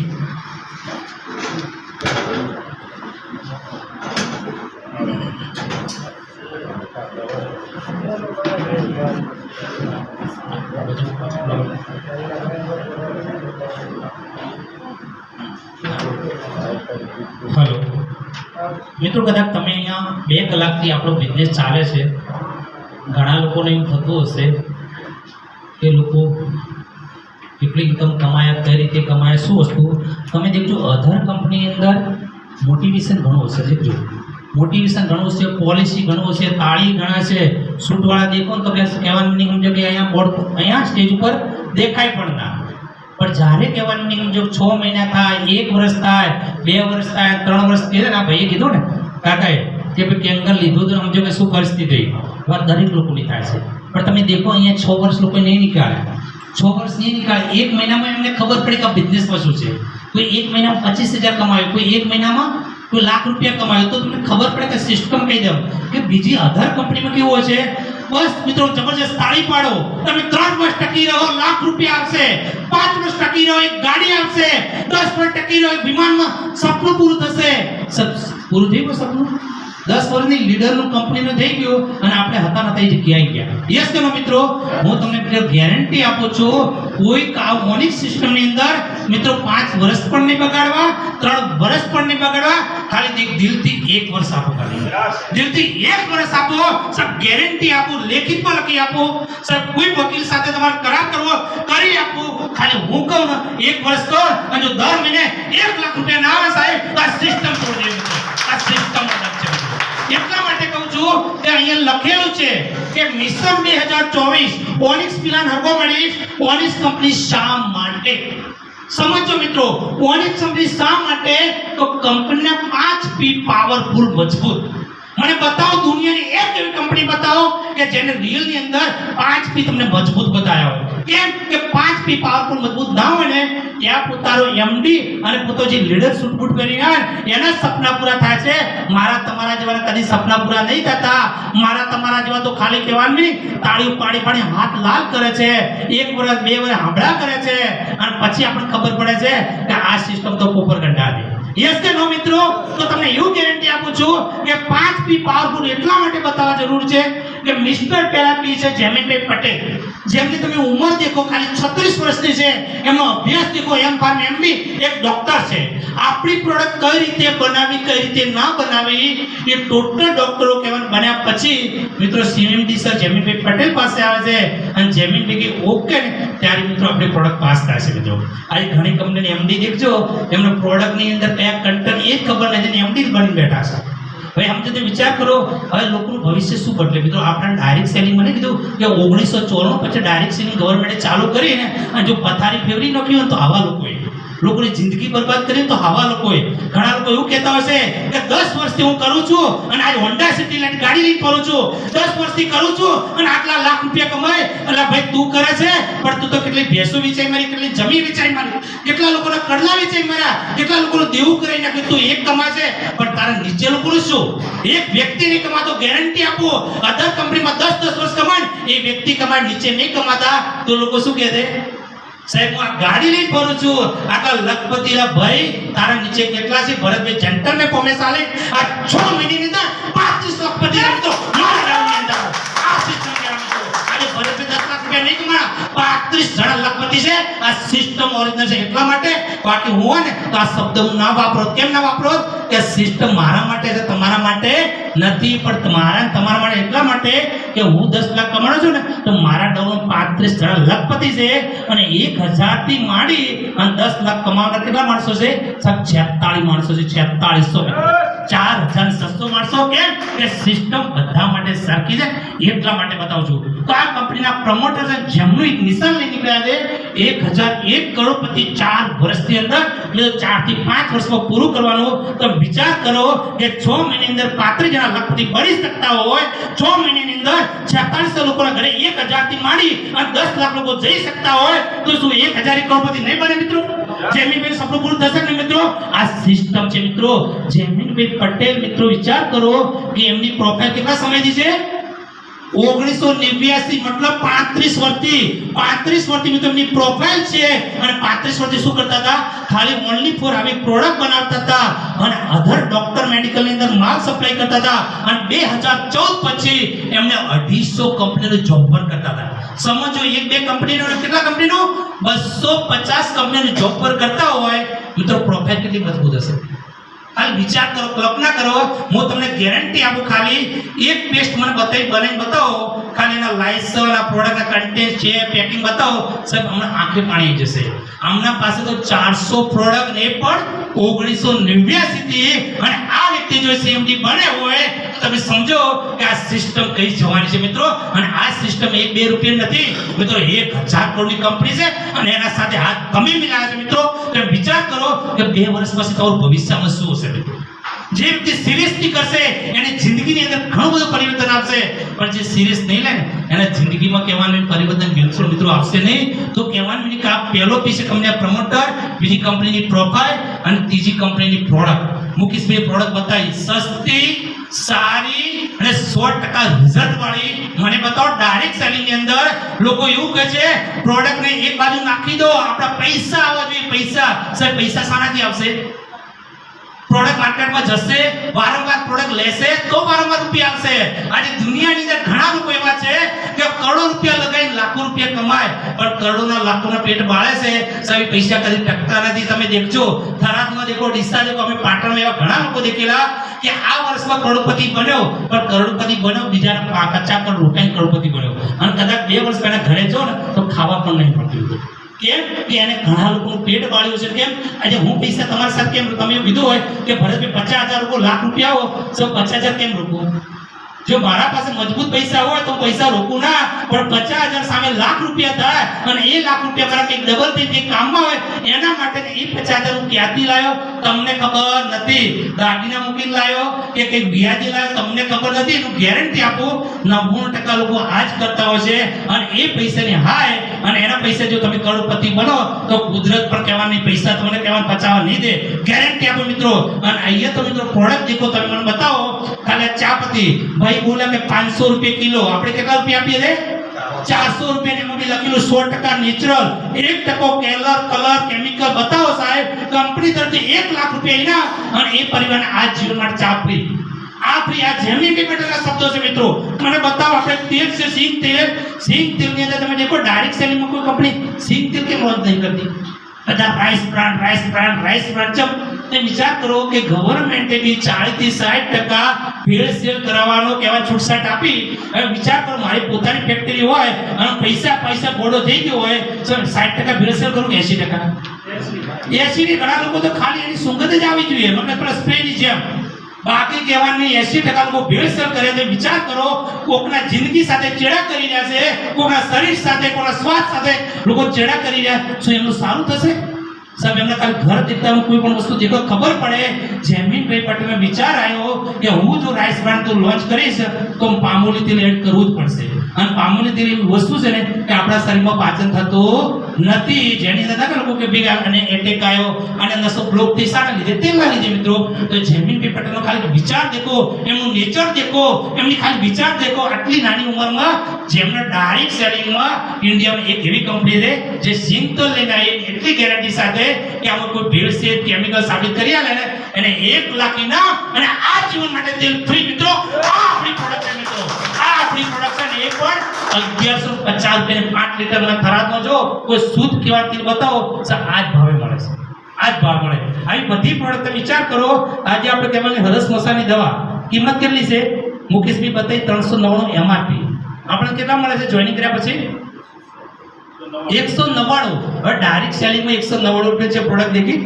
B: હેલો મિત્રો, કદાચ તમે અહીંયા 2 કલાકથી આપણો બિઝનેસ ચાલે છે. ઘણા લોકોને એવું થતું હશે કે લોકો કેટલી ઇન્કમ કમાયા, કઈ રીતે કમાયા, શું વસ્તુ. તમે દેખજો અધર કંપની અંદર મોટિવેશન ઘણું હશે. દેખજો મોટિવેશન ઘણું છે, પોલિસી ઘણું છે, તાળી ઘણા છે. શૂટવાળા દેખો ને તો કહેવાનું નહીં સમજો કે અહીંયા બોર્ડ અહીંયા સ્ટેજ ઉપર દેખાય પણ ના. પણ જ્યારે કહેવાનું નહીં સમજો 6 મહિના થાય, 1 વર્ષ થાય, 2 વર્ષ થાય, 3 વર્ષ થયા ને, આ ભાઈએ કીધું ને કાકાએ કે ભાઈ કેંગર લીધું તો સમજો કે શું પરિસ્થિતિ થઈ. વાત દરેક લોકોની થાય છે. પણ તમે દેખો અહીંયા 6 વર્ષ લોકો નહીં નીકાળ્યા, 6 વર્ષ નહીં નીકાળે. 1 મહિનામાં એમને ખબર પડી કે આ બિઝનેસમાં શું છે. કોઈ 1 મહિનામાં 25,000 કમાયો, કોઈ 1 મહિનામાં કોઈ લાખ રૂપિયા કમાયો. તો તમને ખબર પડે કે સિસ્ટમ કહી દઉં કે બીજી અધર કંપનીમાં કેવું હોય છે. બસ મિત્રો જબરજસ્ત તાળી પાડો. તમે 3 વર્ષ ટકી રહો, લાખ રૂપિયા આવશે. 5 વર્ષ ટકી રહો, એક ગાડી આવશે. 10 વર્ષ ટકી રહો, એક વિમાનમાં સપનું પૂરું થશે. પૂરું થઈ ગયું સપનું. 10 વર્ષની લીડરનું કંપનીનું થઈ ગયું અને આપણે હતા નતા એ જગ્યાએ ગયા. યસ કે નો મિત્રો? હું તમને ગેરંટી આપું છું, કોઈ ઓનિક સિસ્ટમની અંદર મિત્રો 5 વર્ષ પણ નહીં બગાડવા, 3 વર્ષ પણ નહીં બગાડવા. ખાલી દિલથી 1 વર્ષ આપો. ખાલી દિલથી 1 વર્ષ આપો. સાહેબ ગેરંટી આપું, લેખિતમાં લખી આપો. સાહેબ કોઈ વકીલ સાથે તમારે કરાર કરવો કરી આપું. ખાલી હું કહું ને 1 વર્ષ તો, અને જો દર મહિને 1 લાખ રૂપિયા ના આવે સાહેબ તો આ સિસ્ટમ તોડી દે મિત્રો. આ સિસ્ટમ એટલા માટે કહું છું કે અહીંયા લખેલું છે કે મિશન 2024 ઓનિક્સ પિલાન હરગો મળી. ઓનિક્સ કંપની શા માટે? સમજો મિત્રો, ઓનિક્સ કંપની શા માટે? તો કંપનીના 5 P પાવરફુલ મજબૂત. મને બતાવો દુનિયાની એક એવી કંપની બતાવો કે જેને રિયલ ની અંદર 5 P તમને મજબૂત બતાવ્યા હોય. કેમ કે 5 P પાવરફુલ મજબૂત ના હોય ને ત્યાં પોતાનો એમડી અને પોતો જે લીડર સૂટબૂટ કરીને આવે એના સપના પૂરા થાય છે. મારા તમારા જેવા કદી સપના પૂરા નહીં થતા. મારા તમારા જેવા તો ખાલી કહેવાનું નહીં, તાળીઓ પાડી પાડી હાથ લાલ કરે છે. 1 વર્ષ 2 વર્ષ હાંભળા કરે છે અને પછી આપણને ખબર પડે છે કે આ સિસ્ટમ તો પોપર ગંડા છે. યસ કે નો મિત્રો? તો તમને એવું ગેરંટી આપું છું કે 5 P પાવરફુલ એટલા માટે બતાવવા જરૂર છે કે મિસ્ટર પહેલા P છે જેમિનભાઈ પટેલ. જેમની તમે ઉંમર દેખો ખાલી 36 વર્ષની છે, એમનો અભ્યાસ દેખો એમ ફાર્મ એમબી, એક ડોક્ટર છે. આપણી પ્રોડક્ટ કઈ રીતે બનાવી, કઈ રીતે ના બનાવી એ ટોટલ ડોક્ટરો કહેવાનું બન્યા પછી મિત્રો સીએમડી સર જેમિનભાઈ પટેલ પાસે આવે છે અને જેમિનભાઈ કે ઓકે ને ત્યારે મિત્રો આપણી પ્રોડક્ટ પાસ થાય છે. મિત્રો આજે ઘણી કંપનીની એમડી દેખજો, એમનો પ્રોડક્ટની અંદર કયા કન્ટેન્ટ એ જ ખબર નથી, એમડી જ બની બેઠા છે. ભાઈ આમ તો વિચાર કરો, હવે લોકોનું ભવિષ્ય શું બદલે. મિત્રો આપણે ડાયરેક્ટ સેલિંગ મને કીધું કે 1994 પછી ડાયરેક્ટ સેલિંગ ગવર્મેન્ટે ચાલુ કરીને અને જો પથારી ફેરવી નાખ્યું હોય તો આવા લોકોએ લોકોની જિંદગી બરબાદ કરી તો આવા લોકોએ. ઘણા લોકો એવું કહેતા હશે કે 10 વર્ષથી હું કરું છું અને આજ હોન્ડા સિટી લાઈન ગાડી લઈને ફરું છું, 10 વર્ષથી કરું છું અને આટલા લાખ રૂપિયા કમાય. એટલે ભાઈ તું કરે છે પણ તું તો કેટલી ભેંસો વેચાઈ મારી, કેટલી જમીન વેચાઈ મારી, કેટલા લોકોના કડલા વેચાઈ માર્યા, કેટલા લોકોનું દેવું કરાવી નાખ્યું. તું એક કમાય છે પણ તારા નીચે લોકોનું શું? એક વ્યક્તિ નહીં કમાતો, ગેરંટી આપો અધર કંપનીમાં 10 વર્ષ કમાય, એ વ્યક્તિ કમાય, નીચે નહીં કમાતા. તો લોકો શું કહે છે? સાહેબ હું આ ગાડી લઈને ફરું છું, આટલા લખપતિલા ભાઈ તારા નીચે કેટલા છે? ભરતભાઈ જેન્ટર ને કોમેસ આલે આ 6 મહિનાની અંદર 35 લખપતિ રાખતો મારા ગામની અંદર. આ સિસ્ટમ કહેવાનું છે. આજે ભરતભાઈ 10 લાખ રૂપિયા નહીં કમાયા, 35 જણા લખપતિ છે. આ સિસ્ટમ ઓરિજિનલ છે એટલા માટે. બાકી હું ને તો આ શબ્દ હું ના વાપરો. કેમ ના વાપરો? કે સિસ્ટમ મારા માટે છે, તમારા માટે નથી. પણ તમારા માટે એટલા માટે કે હું 10 લાખ કમાણો છું ને તો મારા ડાઉન 35 જણા લખપતિ છે અને 1000 થી માંડી અને 10 લાખ કમાવનાર કેટલા માણસો છે? 46 માણસો છે. 4600 4000 સસ્તો મારશો કેમ કે સિસ્ટમ બધા માટે સરખી છે એટલા માટે બતાવું છું. તો આ કંપનીના પ્રમોટર છે જેમનું એક નિશાન લઈ નીકળ્યા છે 1001 કરોડપતિ 4 વર્ષની અંદર એટલે 4 થી 5 વર્ષમાં પૂરું કરવાનું. તો વિચાર કરો કે 6 મહિનાની અંદર 35 જણા લખપતિ બની શકતા હોય, 6 મહિનાની અંદર 46 લોકોના ઘરે 1000 થી માંડી અને 10 લાખ લોકો જઈ શકતા હોય તો શું 1000 કરોડપતિ નહીં બને મિત્રો? જયમીનભાઈ સપનું પૂરું થશે ને મિત્રો? આ સિસ્ટમ છે મિત્રો. જયમીનભાઈ પટેલ મિત્રો વિચાર કરો કે એમની પ્રોફાઇલ કેટલા સમયથી છે? 1989 મતલબ 35 વર્ષથી મિત્રો એમની પ્રોફાઇલ છે. અને 35 વર્ષથી શું કરતા હતા? ખાલી ઓનલી ફોર આવી પ્રોડક્ટ બનાવતા હતા અને અધર ડોક્ટર મેડિકલ ની અંદર માલ સપ્લાય કરતા હતા. અને 2014 પછી એમને 250 કંપનીનો જોબ પર કરતા હતા. સમજો એક બે કંપનીનો કેટલા કંપનીનો 250 કંપનીનો જોબ પર કરતા હોય મિત્રો, પ્રોફાઇલ કેટલી મજબૂત હશે? ખાલી વિચાર કરો, કલ્પના કરો. હું તમને ગેરંટી આપું, ખાલી એક પેસ્ટ મને બનાવીને બતાવો, ખાલી એના લાયસન્સ, આ પ્રોડક્ટના કન્ટેન્ટ છે, પેકિંગ બતાવો, સાહેબ હમણાં આંખે પાણી આવી જશે. આમના પાસે તો 400 પ્રોડક્ટ ને પણ 1989 થી. અને આ વ્યક્તિ જો સીએમડી બને હોય તો તમે સમજો કે આ સિસ્ટમ કઈ જવાની છે મિત્રો. અને આ સિસ્ટમ 1-2 રૂપિયા નથી મિત્રો, 1000 કરોડની કંપની છે. અને એના સાથે હાથ તમે મિલાવ્યા છે મિત્રો. તમે વિચાર કરો કે 2 વર્ષ પછી તમારું ભવિષ્યમાં શું હશે મિત્રો? જે વ્યક્તિ સિરિયસલી કરશે એને જિંદગીની અંદર ઘણું બધું પરિવર્તન આવશે. પણ જે સિરિયસ નહીં લે ને એને જિંદગીમાં કહેવાનું પરિવર્તન બિલકુલ મિત્રો આવશે નહીં. તો કહેવાનું કે આ પહેલો પીસ કંપનીના પ્રમોટર, બીજી કંપનીની પ્રોફાઇલ અને ત્રીજી કંપનીની પ્રોડક્ટ. મુકેશભાઈ પ્રોડક્ટ બતાવી સસ્તી, સારી અને 100% રિઝલ્ટ વાળી. મને બતાવો ડાયરેક્ટ સેલિંગ ની અંદર લોકો એવું કહે છે પ્રોડક્ટને એક બાજુ નાખી દો, આપણા પૈસા આવવા જોઈએ. પૈસા સર, પૈસા શાનાથી આવશે? પ્રોડક્ટ માર્કેટમાં જશે, વારંવાર પ્રોડક્ટ લેશે તો વારંવાર રૂપિયા આવશે. આજે દુનિયાની અંદર ઘણા લોકો એવા છે કે કરોડો રૂપિયા લગાવીને લાખો રૂપિયા કમાય, પણ કરોડોના લાખોના પેટ બાળે છે. સાહેબ પૈસા કદી ટકતા નથી. તમે દેખજો, થરાદમાં દેખો, ડીસા દેખો, અમે પાટણમાં એવા ઘણા લોકો દેખેલા કે આ વર્ષમાં કરોડપતિ બન્યો, પણ કરોડપતિ બન્યો બીજાના કચ્ચા કરોડ રૂપિયા કરોડપતિ બન્યો. અને કદાચ 2 વર્ષ પહેલા ઘરે જો ને તો ખાવા પણ નહીં પડતું. કેમ કે એને ઘણા લોકોનું પેટ બાળ્યું છે. કેમ? આજે હું પૈસા તમારી સાથે કેમ તમે કીધું હોય કે ભરતભાઈ 50,000 રૂપિયા લાખ રૂપિયા આવો તો 50,000 કેમ રોકવું? જો મારા પાસે મજબૂત પૈસા હોય તો પૈસા રોકું ના, પણ 50,000 સામે લાખ રૂપિયા થાય અને એ લાખ રૂપિયા મારા કંઈક ડબલ થઈ કંઈક કામમાં હોય એના માટે એ 50,000 હું ક્યાંથી લાવ્યો તમને ખબર નથી. દાગીના મૂકીને લાવ્યો કે કંઈક વ્યાજે લાવ્યો તમને ખબર નથી. એનું ગેરંટી આપું 99% લોકો આ જ કરતા હોય છે. અને એ પૈસાની હાય અને એના પૈસા જો તમે કરોડપતિ બનો તો કુદરત પણ કહેવાની પૈસા તમને કહેવાનું પચાવવા નહીં દે. ગેરંટી આપો મિત્રો. અને અહીંયા તો મિત્રો પ્રોડક્ટ દેખો, તમે મને બતાવો. ખાલી ચાપતી ભાઈ બોલે કે 500 રૂપિયા કિલો, આપણે કેટલા રૂપિયા આપીએ છે? 400 રૂપિયાની મોટી લખેલું 100% નેચરલ, 1% કલર કેમિકલ. બતાવો સાહેબ, કંપની તરફથી 1 લાખ રૂપિયા ઇનામ અને એ પરિવારને આ જીવન માટે ચા ફ્રી. આ ફ્રી આ જેમની પેટના શબ્દો છે મિત્રો. મને બતાવો, આપણે તેલ છે સિંગ તેલ. સિંગ તેલની અંદર તમે દેખો ડાયરેક્ટ સેલિંગમાં કોઈ કંપની સિંગ તેલ કેમ લોન્ચ નહીં કરતી? બધા રાઈસ બ્રાન્ડ ચમ. તે વિચાર કરો કે ગવર્મેન્ટે બી 40 થી 60% ભેળસેળ કરાવવાનો કહેવાય છૂટછાટ આપી. હવે વિચાર કરો, મારી પોતાની ફેક્ટરી હોય અને પૈસા ગોળો થઈ ગયો હોય તો 60% ભેળસેળ કરું કે 80%? 80 ની ઘણા લોકો તો ખાલી એની સુગંધ જ આવી જોઈએ, મતલબ પેલા સ્પ્રેની જેમ. બાકી કહેવાનું 80% લોકો ભેળસેળ કરે. તો વિચાર કરો, કોકના જિંદગી સાથે ચેડા કરી રહ્યા છે, કોકના શરીર સાથે, કોકના સ્વાદ સાથે લોકો ચેડા કરી રહ્યા. શું એમનું સારું થશે? સાહેબ એમને ખાલી ઘર દેખતા કોઈ પણ વસ્તુ દેખો ખબર પડે. જયમીનભાઈ પટેલને વિચાર આવ્યો કે હું જો રાઈસ બ્રાન્ડ તો લોન્ચ કરીશ તો પામોલી તેલ એડ કરવું જ પડશે. અને પામોલી તેલ એવી વસ્તુ છે ને કે આપણા શરીરમાં પાચન થતું નથી. જેની અંદર લોકો કે ભેગા અને એટેક આવ્યો અને નસો બ્લોક થઈ શાના લીધે? તેલના લીધે મિત્રો. તો જયમીનભાઈ પટેલનો ખાલી વિચાર દેખો, એમનું નેચર દેખો, એમની ખાલી વિચાર દેખો. આટલી નાની ઉંમરમાં જેમને ડાયરેક્ટ સેલિંગમાં ઇન્ડિયામાં એક એવી કંપની છે જે સિંગ તેલ લઈને આવી એટલી ગેરંટી સાથે કે આમાં કોઈ ભેળસેળ કેમિકલ સાબિત કરી આલે ને એને 1 લાખ ઇનામ અને આ જીવન માટે તેલ ફ્રી મિત્રો. આ આપણી પ્રોડક્ટ છે મિત્રો. આ આપણી પ્રોડક્ટ છે. એ પણ 1150 રૂપિયા 5 લીટરના થરાદમાં જો કોઈ શુદ્ધ કેવા તેલ બતાવો આ જ ભાવે મળે છે. આ જ ભાવ મળે. આવી બધી પ્રોડક્ટ તમે વિચાર કરો. આજે આપણે કહેવાની હરસ મસાની દવા કિંમત કેટલી છે? મુકેશભાઈ બતાવી 399 MRP. આપણે કેટલા મળે છે જોઈનિંગ કર્યા પછી? 199. હવે ડાયરેક્ટ સેલિંગમાં 199 રૂપિયા છે પ્રોડક્ટ દેખી.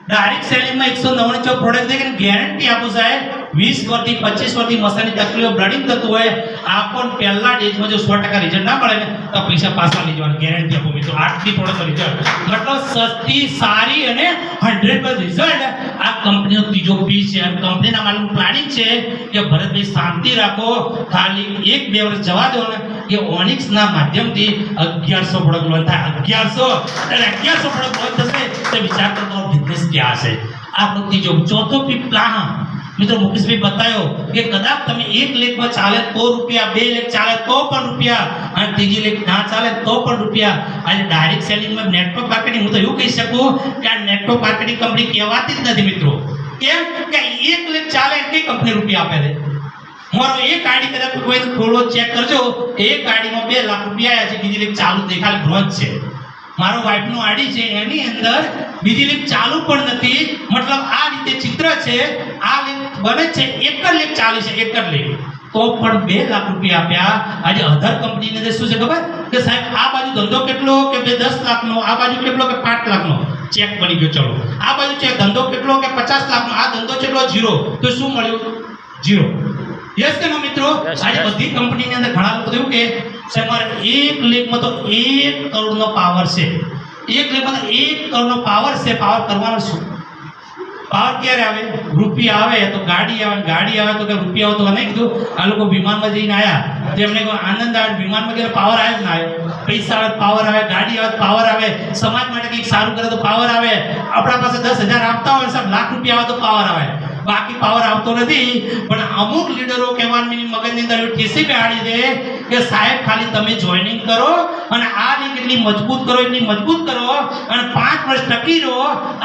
B: ડાયરેક્ટ સેલિંગમાં 199 પ્રોડક્ટ દે ગેરંટી આપું સાહેબ 20 વર્ષથી 25 વર્ષથી મસાની તકલીફ બ્લડિંગ થતું હોય આ પણ પહેલા ડેજમાં જો 100% રિઝલ્ટ ના મળે ને તો પૈસા પાછા લઈ જવાની ગેરંટી આપું મિત્રો. આટલી પ્રોડક્ટ રિઝલ્ટ મતલબ સસ્તી સારી અને 100% રિઝલ્ટ આ કંપનીનો ત્રીજો પી છે. અને કંપનીના માલિકનું પ્લાનિંગ છે કે ભરતભાઈ શાંતિ રાખો, ખાલી 1-2 વર્ષ જવા દો ને કે ઓનિક્સના માધ્યમથી 1100 પ્રોડક્ટ લોન્ચ થાય. 1100 એટલે 1100 પ્રોડક્ટ લોન્ચ થશે તે વિચાર કરતો બિઝનેસ ક્યાં છે. આપણો ત્રીજો ચોથો પી પ્લાન મિત્રો મુકેશભાઈ બતાવ્યો કે કદાચ તમે 1 લેખમાં ચાલે તો રૂપિયા, 2 લેખ ચાલે તો પણ રૂપિયા, અને ત્રીજી લેખ ના ચાલે તો પણ રૂપિયા. આજે ડાયરેક્ટ સેલિંગમાં નેટવર્ક માર્કેટિંગ હું તો એવું કહી શકું કે આ નેટવર્ક માર્કેટિંગ કંપની કહેવાતી જ નથી મિત્રો. કેમ કે 1 લેખ ચાલે એટલી કંપની રૂપિયા આપે છે. મારો એક આઈડી કદાચ કોઈ થોડો ચેક કરજો, એક આઈડીમાં 2 લાખ રૂપિયા આવ્યા છે, બીજી લેખ ચાલુ દેખાય બ્રોન્ઝ છે. મારો વાઇફનો આઈડી છે એની અંદર બીજી લેખ ચાલુ પણ નથી. મતલબ આ રીતે ચિત્ર છે, આ લેખ બને છે, એક જ લેખ ચાલી છે, એક જ લેખ તો પણ 2 લાખ રૂપિયા આપ્યા. આજે અધર કંપનીની અંદર શું છે ખબર કે સાહેબ આ બાજુ ધંધો કેટલો કે 10 લાખનો, આ બાજુ કેટલો કે 5 લાખનો ચેક બની ગયો. ચલો આ બાજુ છે ધંધો કેટલો કે 50 લાખનો, આ ધંધો કેટલો 0, તો શું મળ્યું 0. યસ કે નો મિત્રો? આજે બધી કંપનીની અંદર ઘણા લોકો એવું કે સાહેબ મારે 1 લેખમાં તો 1 કરોડનો પાવર છે, 1 લેખમાં તો 1 કરોડનો પાવર છે. પાવર કરવાનો શું? પાવર ક્યારે આવે? રૂપિયા આવે તો ગાડી આવે, ગાડી આવે તો કે રૂપિયા આવે તો નહીં કીધું. આ લોકો વિમાનમાં જઈને આવ્યા તેમને કોઈ આનંદ આવે, વિમાનમાં ગયા પાવર આવે ના આવે, પૈસા આવે પાવર આવે, ગાડી આવે પાવર આવે, સમાજ માટે કંઈક સારું કરે તો પાવર આવે. આપણા પાસે 10,000 આપતા હોય સાહેબ, લાખ રૂપિયા આવે તો પાવર આવે, બાકી પાવર આવતો નથી. પણ અમુક લીડરો કહેવાની મગજની અંદર ઠેસી બેહાડી દે કે સાહેબ ખાલી તમે જોઈનિંગ કરો અને આ લીક એટલી મજબૂત કરો, એટલી મજબૂત કરો અને 5 વર્ષ ટકી રહો,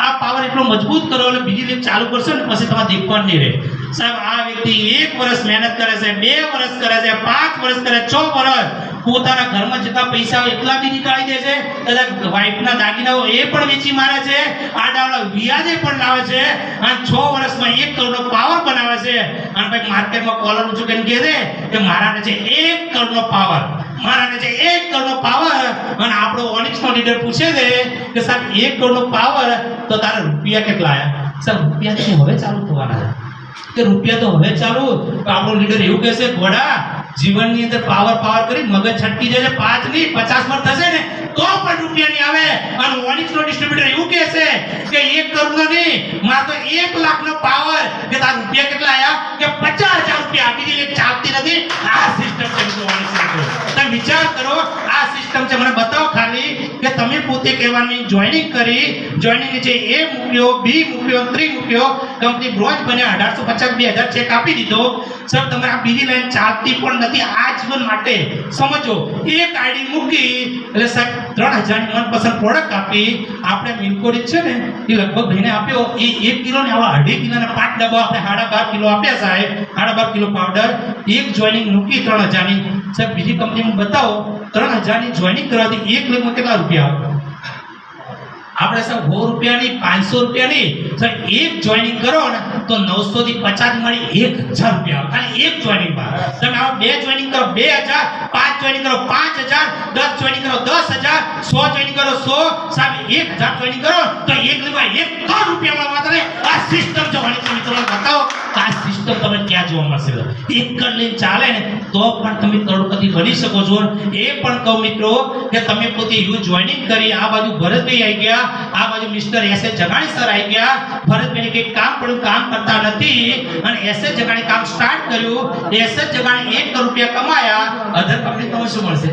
B: આ પાવર એટલો મજબૂત કરો એટલે બીજી લીક ચાલુ કરશો ને પછી તમારે દીપણ નહીં રહે. સાહેબ આ વ્યક્તિ 1 વર્ષ મહેનત કરે છે, 2 વર્ષ કરે છે, 5 વર્ષ કરે, 6 વર્ષ પોતાના ઘરમાં જેટલા પૈસા હોય એટલા બી નીકાળી દે છે, કદાચ વાઇફના દાગીનાઓ એ પણ વેચી મારે છે, આડાવડા વ્યાજે પણ લાવે છે અને 6 વર્ષમાં 1 કરોડનો પાવર બનાવે છે. અને ભાઈ માર્કેટમાં કોલર ઊંચું કરીને કહે છે કે મારાને છે 1 કરોડનો પાવર, મારાને છે 1 કરોડનો પાવર. અને આપણો ઓનિક્સનો લીડર પૂછે છે કે સાહેબ 1 કરોડનો પાવર તો તારા રૂપિયા કેટલા આવ્યા? સાહેબ રૂપિયા તો હવે ચાલુ થવાના છે કે રૂપિયા તો હવે ચાલુ. તો આપણો લીડર એવું કહેશે ઘોડા જીવનની અંદર પાવર કરી મગજ છટકી જાય 5 નહીં 50 વર્ષ થશે ને તો પણ રૂપિયા નહીં આવે. અને ઓનિક્સનો ડિસ્ટ્રીબ્યુટર એવું કહેશે કે 1 કરોડનો નહીં, મારે તો 1 લાખનો પાવર, કે તારા રૂપિયા કેટલા આવ્યા કે 50,000 રૂપિયા. બીજી લેખ ચાલતી નથી. આ સિસ્ટમ છે મિત્રો ઓનિક્સની. તમે વિચાર કરો આ સિસ્ટમ છે. મને બતાવો ખાલી કે તમે પોતે કહેવાની જોઈનિંગ કરી, જોઈનિંગ છે A મૂક્યો, B મૂક્યો, 3 મૂક્યો, કંપની બ્રોન્ઝ બન્યા, 1850 2000 ચેક આપી દીધો. સર તમે આ બીજી લાઈન ચાલતી પણ નથી આજીવન માટે. સમજો એક આઈડી મૂકી એટલે સાહેબ 3000 ની મનપસંદ પ્રોડક્ટ આપી. આપણે મિલ્કોડિક છે ને એ લગભગ ભાઈને આપ્યો એ 1 કિલો ને આવા 2.5 કિલોના 5 ડબ્બા આપણે 12.5 કિલો આપ્યા સાહેબ, 12.5 કિલો પાવડર. એક જોઈનિંગ મૂકી 3000 ની. સાહેબ બીજી કંપનીમાં બતાવો 3000 ની જોઈનિંગ કરવાથી 1 લેખમાં કેટલા રૂપિયા આવે? આપણે સાહેબ 100 રૂપિયાની 500 રૂપિયાની સાહેબ એક જોઈનિંગ કરો ને તો 900 થી 50 મળી 1000 રૂપિયા ખાલી એક જોઈનિંગ પર. તમે આવા 2 જોઈનિંગ કરો 2000, 5 જોઈનિંગ કરો 5000, 10 જોઈનિંગ કરો 10000, 100 જોઈનિંગ કરો 100, સાહેબ 1000 જોઈનિંગ કરો તો 1 લેખમાં 1 કરોડ રૂપિયા મળવા. આ સિસ્ટમ જોવાની છે મિત્રો. બતાવો આ સિસ્ટમ તમને ક્યાં જોવા મળશે? એક જ લેન ચાલે ને તો પણ તમે કરોડપતિ બની શકો છો. એ પણ કહું મિત્રો કે તમે પોતે યુ જોઈનિંગ કરી, આ બાજુ ભરતભાઈ આવી ગયા, આ બાજુ મિસ્ટર એસ એસ જગાણી સર આવી ગયા. ભરતભાઈને કંઈક કામ પડ્યું, કામ કરતા નથી અને એસ એસ જગાણી કામ સ્ટાર્ટ કર્યું. એસ એસ જગાણી 1 કરોડ રૂપિયા કમાયા. અધર કંપની તમને શું મળશે?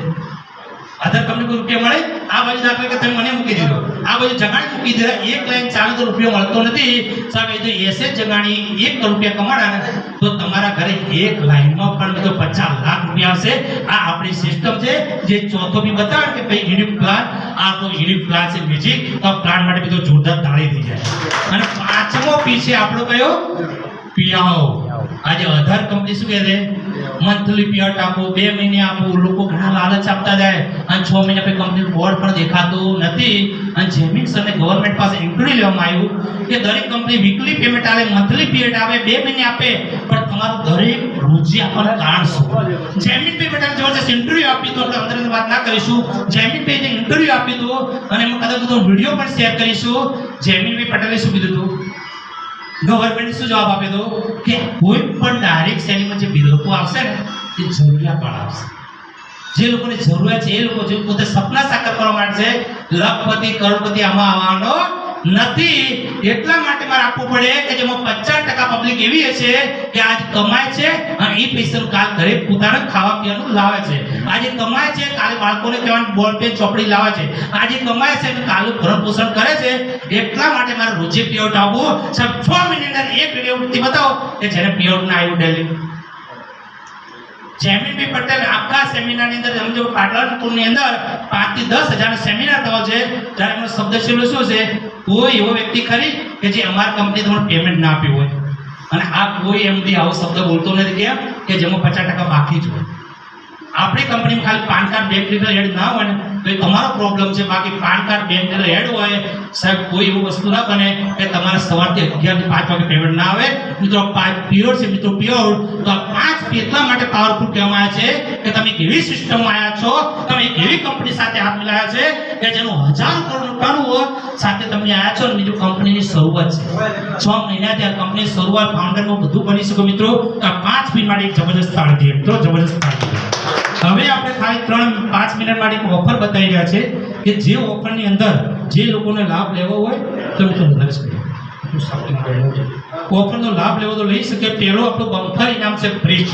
B: અધર કંપની કોઈ રૂપિયા મળે? આ બાજુ દાખલા કે તમે મને મૂકી દીધો, આ બાજુ જગાણી મૂકી દીધા, એક લાઈન ચાલુ તો રૂપિયો મળતો નથી. સાહેબ જો એસ એસ જગાણી 1 કરોડ રૂપિયા કમાડા તો તમારા ઘરે એક લાઈનમાં પણ તો 50 લાખ રૂપિયા આવશે. આ આપણી સિસ્ટમ છે. જે ચોથો બી બતાવે કે ભાઈ યુનિક પ્લાન, આ તો યુનિક પ્લાન છે મેજિક. તો પ્લાન માટે બધો જોરદાર તાળી થઈ જાય. અને પાંચમો પી છે આપણો કયો? પિયાઓ. આજે અધર કંપની શું કહે છે? મંથલી પેમેન્ટ આપો, 2 મહિને આપો. લોકો ઘણા લાલચ આપતા જાય અને 6 મહિના પછી કંપનીનું બોર્ડ પણ દેખાતું નથી. અને જેમિક્સ અને ગવર્મેન્ટ પાસે ઇન્ટરવ્યુ લેવામાં આવ્યું કે દરેક કંપની વીકલી પેમેન્ટ આવે, મંથલી પેમેન્ટ આવે, 2 મહિને આપે, પણ તમારું દરેક રોજી આપવાનું કારણ શું? જેમિન ભાઈ પટેલ જબરજસ્ત ઇન્ટરવ્યુ આપી તો આપણે અંદર વાત ના કરીશું. જેમિન ભાઈ જે ઇન્ટરવ્યુ આપી તો અને એમાં કદાચ તો વિડીયો પણ શેર કરીશું. જેમિન ભાઈ પટેલે શું કીધું હતું? ગવર્મેન્ટ શું જવાબ આપ્યો હતો કે કોઈ પણ ડાયરેક્ટ સેલિંગમાં જે લોકો આવશે ને તે જરૂરિયાત વાળા આવશે. જે લોકોને જરૂરિયાત છે એ લોકો જે પોતે સપના સાકાર કરવા માટે લખપતિ કરોડપતિ આમાં આવવાનો નથી. એટલા માટે મારે આપવું પડે કે જેમાં 50% પબ્લિક એવી હશે કે આજ કમાય છે અને એ પૈસા કાલ ઘરે પોતાને ખાવા પીવાનું લાવે છે. આજે કમાય છે, કાલે બાળકોને કહેવાનું બોલ પેન ચોપડી લાવે છે. આજે કમાય છે અને કાલે ભરણ પોષણ કરે છે. એટલા માટે મારે રોજે પેઆઉટ આપવું. 6 મહિનાની અંદર એક વ્યક્તિ બતાવો કે જેને પેઆઉટ ના આવ્યું ડેલી. જેમિનભાઈ પટેલ આખા સેમિનારની અંદર સમજો પાટણપુરની અંદર 5 થી 10 હજાર સેમિનાર થયો છે. ત્યારે એમનો શબ્દ છેલ્લો શું છે? કોઈ એવો વ્યક્તિ ખરી કે જે અમારી કંપની તમને પેમેન્ટ ના આપ્યું હોય. અને આ કોઈ એમડી આવો શબ્દ બોલતો નથી કેમ કે જેમાં 50% બાકી જ હોય. આપણી કંપનીમાં ખાલી PAN card bank detail add ના હોય ને તો એ તમારો પ્રોબ્લેમ છે. બાકી PAN card bank detail add હોય સાહેબ કોઈ એવું વસ્તુ ના બને કે તમારે સવારથી 11 થી 5 વાગે પેમેન્ટ ના આવે. મિત્રો 5 પિયોર છે મિત્રો પિયોર. તો આ 5 એટલા માટે પાવરફુલ કહેવામાં આવે છે કે તમે કેવી સિસ્ટમમાં આવ્યા છો, તમે એવી કંપની સાથે હાથ મિલાયા છે કે જેનું 1000 કરોડનું ટર્નઓવર સાથે તમે આવ્યા છો. અને બીજું કંપનીની શરૂઆત છે 6 મહિનાથી આ કંપનીની શરૂઆત ફાઉન્ડરમાં બધું બની શકો મિત્રો. તો આ 5 મિનિટ માટે એક જબરજસ્ત તાળી દે મિત્રો, જબરજસ્ત તાળી દે. હવે આપણે ખાલી 5 મિનિટ માટે એક ઓફર બતાવી રહ્યા છે કે જે ઓફરની અંદર જે લોકોને લાભ લેવો હોય તો ઓફરનો લાભ લેવો તો લઈ શકે. પહેલો આપણું બમ્પર ઇનામ છે ફ્રીજ,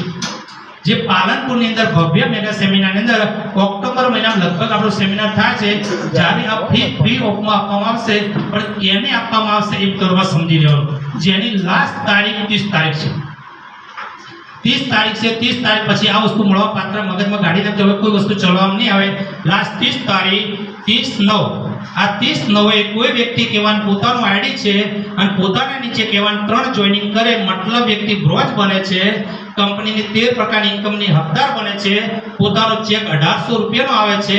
B: જે પાલનપુરની અંદર ભવ્ય મેગા સેમિનારની અંદર ઓક્ટોબર મહિનામાં લગભગ આપણો સેમિનાર થાય છે. જ્યારે આ ફ્રી ઓફમાં આપવામાં આવશે, પણ કેને આપવામાં આવશે એ કરવા સમજી લેવાનું. જેની લાસ્ટ તારીખ 30 તારીખ છે. 30 તારીખ છે. 30 તારીખ પછી આ વસ્તુ મળવા પાત્ર મગજમાં ગાડી નાખજો. હવે કોઈ વસ્તુ ચલાવવામાં નહીં આવે. લાસ્ટ 30 તારીખ 30/9. આ 30/9 કોઈ વ્યક્તિ કહેવાનું પોતાનું આઈડી છે અને પોતાના નીચે કહેવાનું 3 જોઈનિંગ કરે, મતલબ વ્યક્તિ બ્રોન્ઝ બને છે, કંપનીની 13 પ્રકારની ઇન્કમની હકદાર બને છે, પોતાનો ચેક 1800 રૂપિયાનો આવે છે.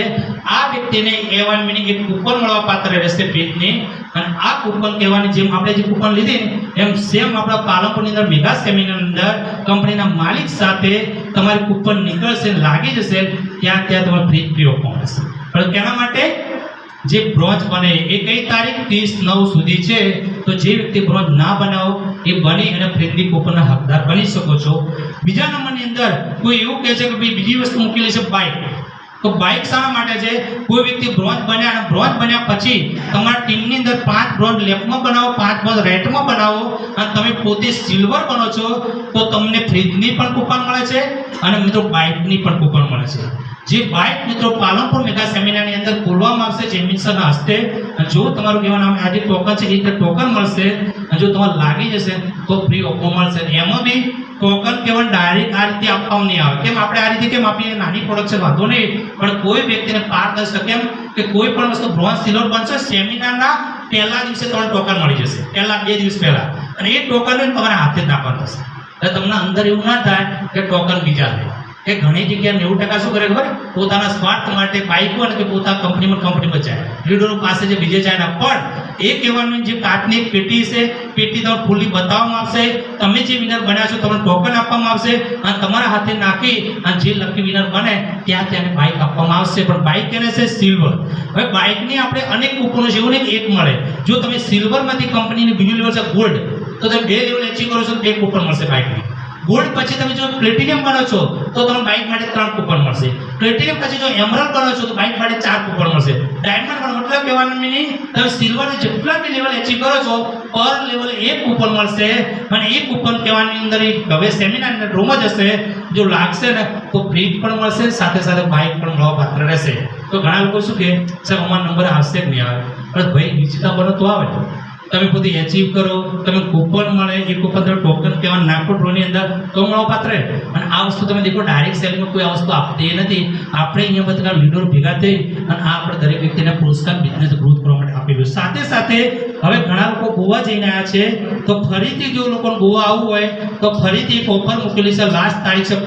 B: આ વ્યક્તિને A1 મિનિંગ એક કૂપન મળવા પાત્ર રહેશે પેજની. અને આ કૂપન કહેવાની જેમ આપણે જે કૂપન લીધી એમ સેમ આપણા પાલનપુરની અંદર મેગા સેમિનારની અંદર કંપનીના માલિક સાથે તમારી કૂપન નીકળશે, લાગી જશે, ત્યાં તમારે ફ્રી આપવામાં આવશે. પણ કેના માટે? જે બ્રોન્ઝ બને એ કઈ તારીખ 30/9 સુધી છે. તો જે વ્યક્તિ બ્રોન્ઝ ના બનાવો એ બની અને ફ્રી કૂપનના હકદાર બની શકો છો. બીજા નંબરની અંદર કોઈ એવું કહે છે કે ભાઈ બીજી વસ્તુ મૂકેલી છે બાઇક. તો બાઇક શાના માટે છે? કોઈ વ્યક્તિ બ્રોન્ઝ બન્યા અને બ્રોન્ઝ બન્યા પછી તમારા ટીમની અંદર 5 બ્રોન્ઝ લેફ્ટમાં બનાવો, 5 બ્રોન્ઝ રાઈટમાં બનાવો અને તમે પોતે સિલ્વર બનો છો તો તમને ફ્રીજની પણ કૂપન મળે છે અને મિત્રો બાઇકની પણ કૂપન મળે છે. જે બાઇક મિત્રો પાલનપુર મેગા સેમિનારની અંદર ખોલવામાં આવશે જેમિન્સના હસ્તે. જો તમારું કહેવાનું આજે ટોકન છે એ રીતે ટોકન મળશે. જો તમારે લાગી જશે તો ફ્રી ઓફર મળશે. એમાં બી ટોકન કહેવાનું ડાયરેક્ટ આ રીતે આપવામાં નહીં આવે. કેમ આપણે આ રીતે કેમ આપીએ? નાની પ્રોડક્શન વાંધો નહીં, પણ કોઈ વ્યક્તિને પારદર્શક કેમ કે કોઈ પણ વસ્તુ બ્રોન્ઝ સિલ્વર બનશે સેમિનારના પહેલા દિવસે તમને ટોકન મળી જશે, પહેલા 2 દિવસ પહેલા. અને એ ટોકન તમારા હાથે જ નાખવાનું થશે. એટલે તમને અંદર એવું ના થાય કે ટોકન બીજા લે. કે ઘણી જગ્યાએ 90% શું કરે ખબર? પોતાના સ્વાર્થ માટે બાઇકો અને કે પોતાના કંપનીમાં જાય, લીડરો પાસે જે બીજે જાય ના. પણ એ કહેવાનું જે કાચની પેટી છે, પેટી તમને ખુલ્લી બતાવવામાં આવશે. તમે જે વિનર બન્યા છો તમને ટોકન આપવામાં આવશે અને તમારા હાથે નાખી અને જે લકી વિનર બને ત્યાં તેને બાઇક આપવામાં આવશે. પણ બાઇક એને છે સિલ્વર. હવે બાઇકની આપણે અનેક કૂપનો છે, એવું નહીં એક મળે. જો તમે સિલ્વરમાંથી કંપનીની બીજું લેવલ છે ગોલ્ડ, તો તમે 2 લેવલ એચીવ કરો છો તો 2 કૂપન મળશે બાઇકની. ગોલ્ડ પછી તમે જો પ્લેટિનિયમ બનો છો તો તમને બાઇક માટે 3 કૂપન મળશે. પ્લેટિનિયમ પછી જો એમરલ્ડ બનો છો તો બાઇક માટે 4 કૂપન મળશે. ડાયમંડ પણ મતલબ કહેવાનું મિનિંગ તમે સિલ્વરના જેટલા બી લેવલ એચીવ કરો છો પર લેવલે 1 કૂપન મળશે. અને એ કૂપન કહેવાની અંદર હવે સેમિનારની અંદર ડ્રોમાં જશે. જો લાગશે ને તો ફ્રીજ પણ મળશે, સાથે સાથે બાઇક પણ મળવા પાત્ર રહેશે. તો ઘણા લોકો શું કહે સાહેબ અમારો નંબર આવશે જ નહીં આવે. પણ ભાઈ વિજેતા બનો તો આવે. તમે પોતે એચીવ કરો, તમે કૂપન મળે, એ કૂપન તમે ટોકન કહેવા નાખો ડ્રોની અંદર તો મળવાપાત્ર રહે. અને આ વસ્તુ તમે દેખો ડાયરેક્ટ સેલિંગમાં કોઈ આ વસ્તુ આપતી નથી. આપણે અહીંયા બધા લીડરો ભેગા થઈ અને આ આપણે દરેક વ્યક્તિને પ્રોત્સાહન બિઝનેસ ગ્રોથ કરવા માટે આપેલું. સાથે સાથે હવે ઘણા લોકો ગોવા જઈને આવ્યા છે, તો ફરીથી જો લોકોને ગોવા આવવું હોય તો ફરીથી એક ઓફર મૂકેલી છે. લાસ્ટ તારીખ છે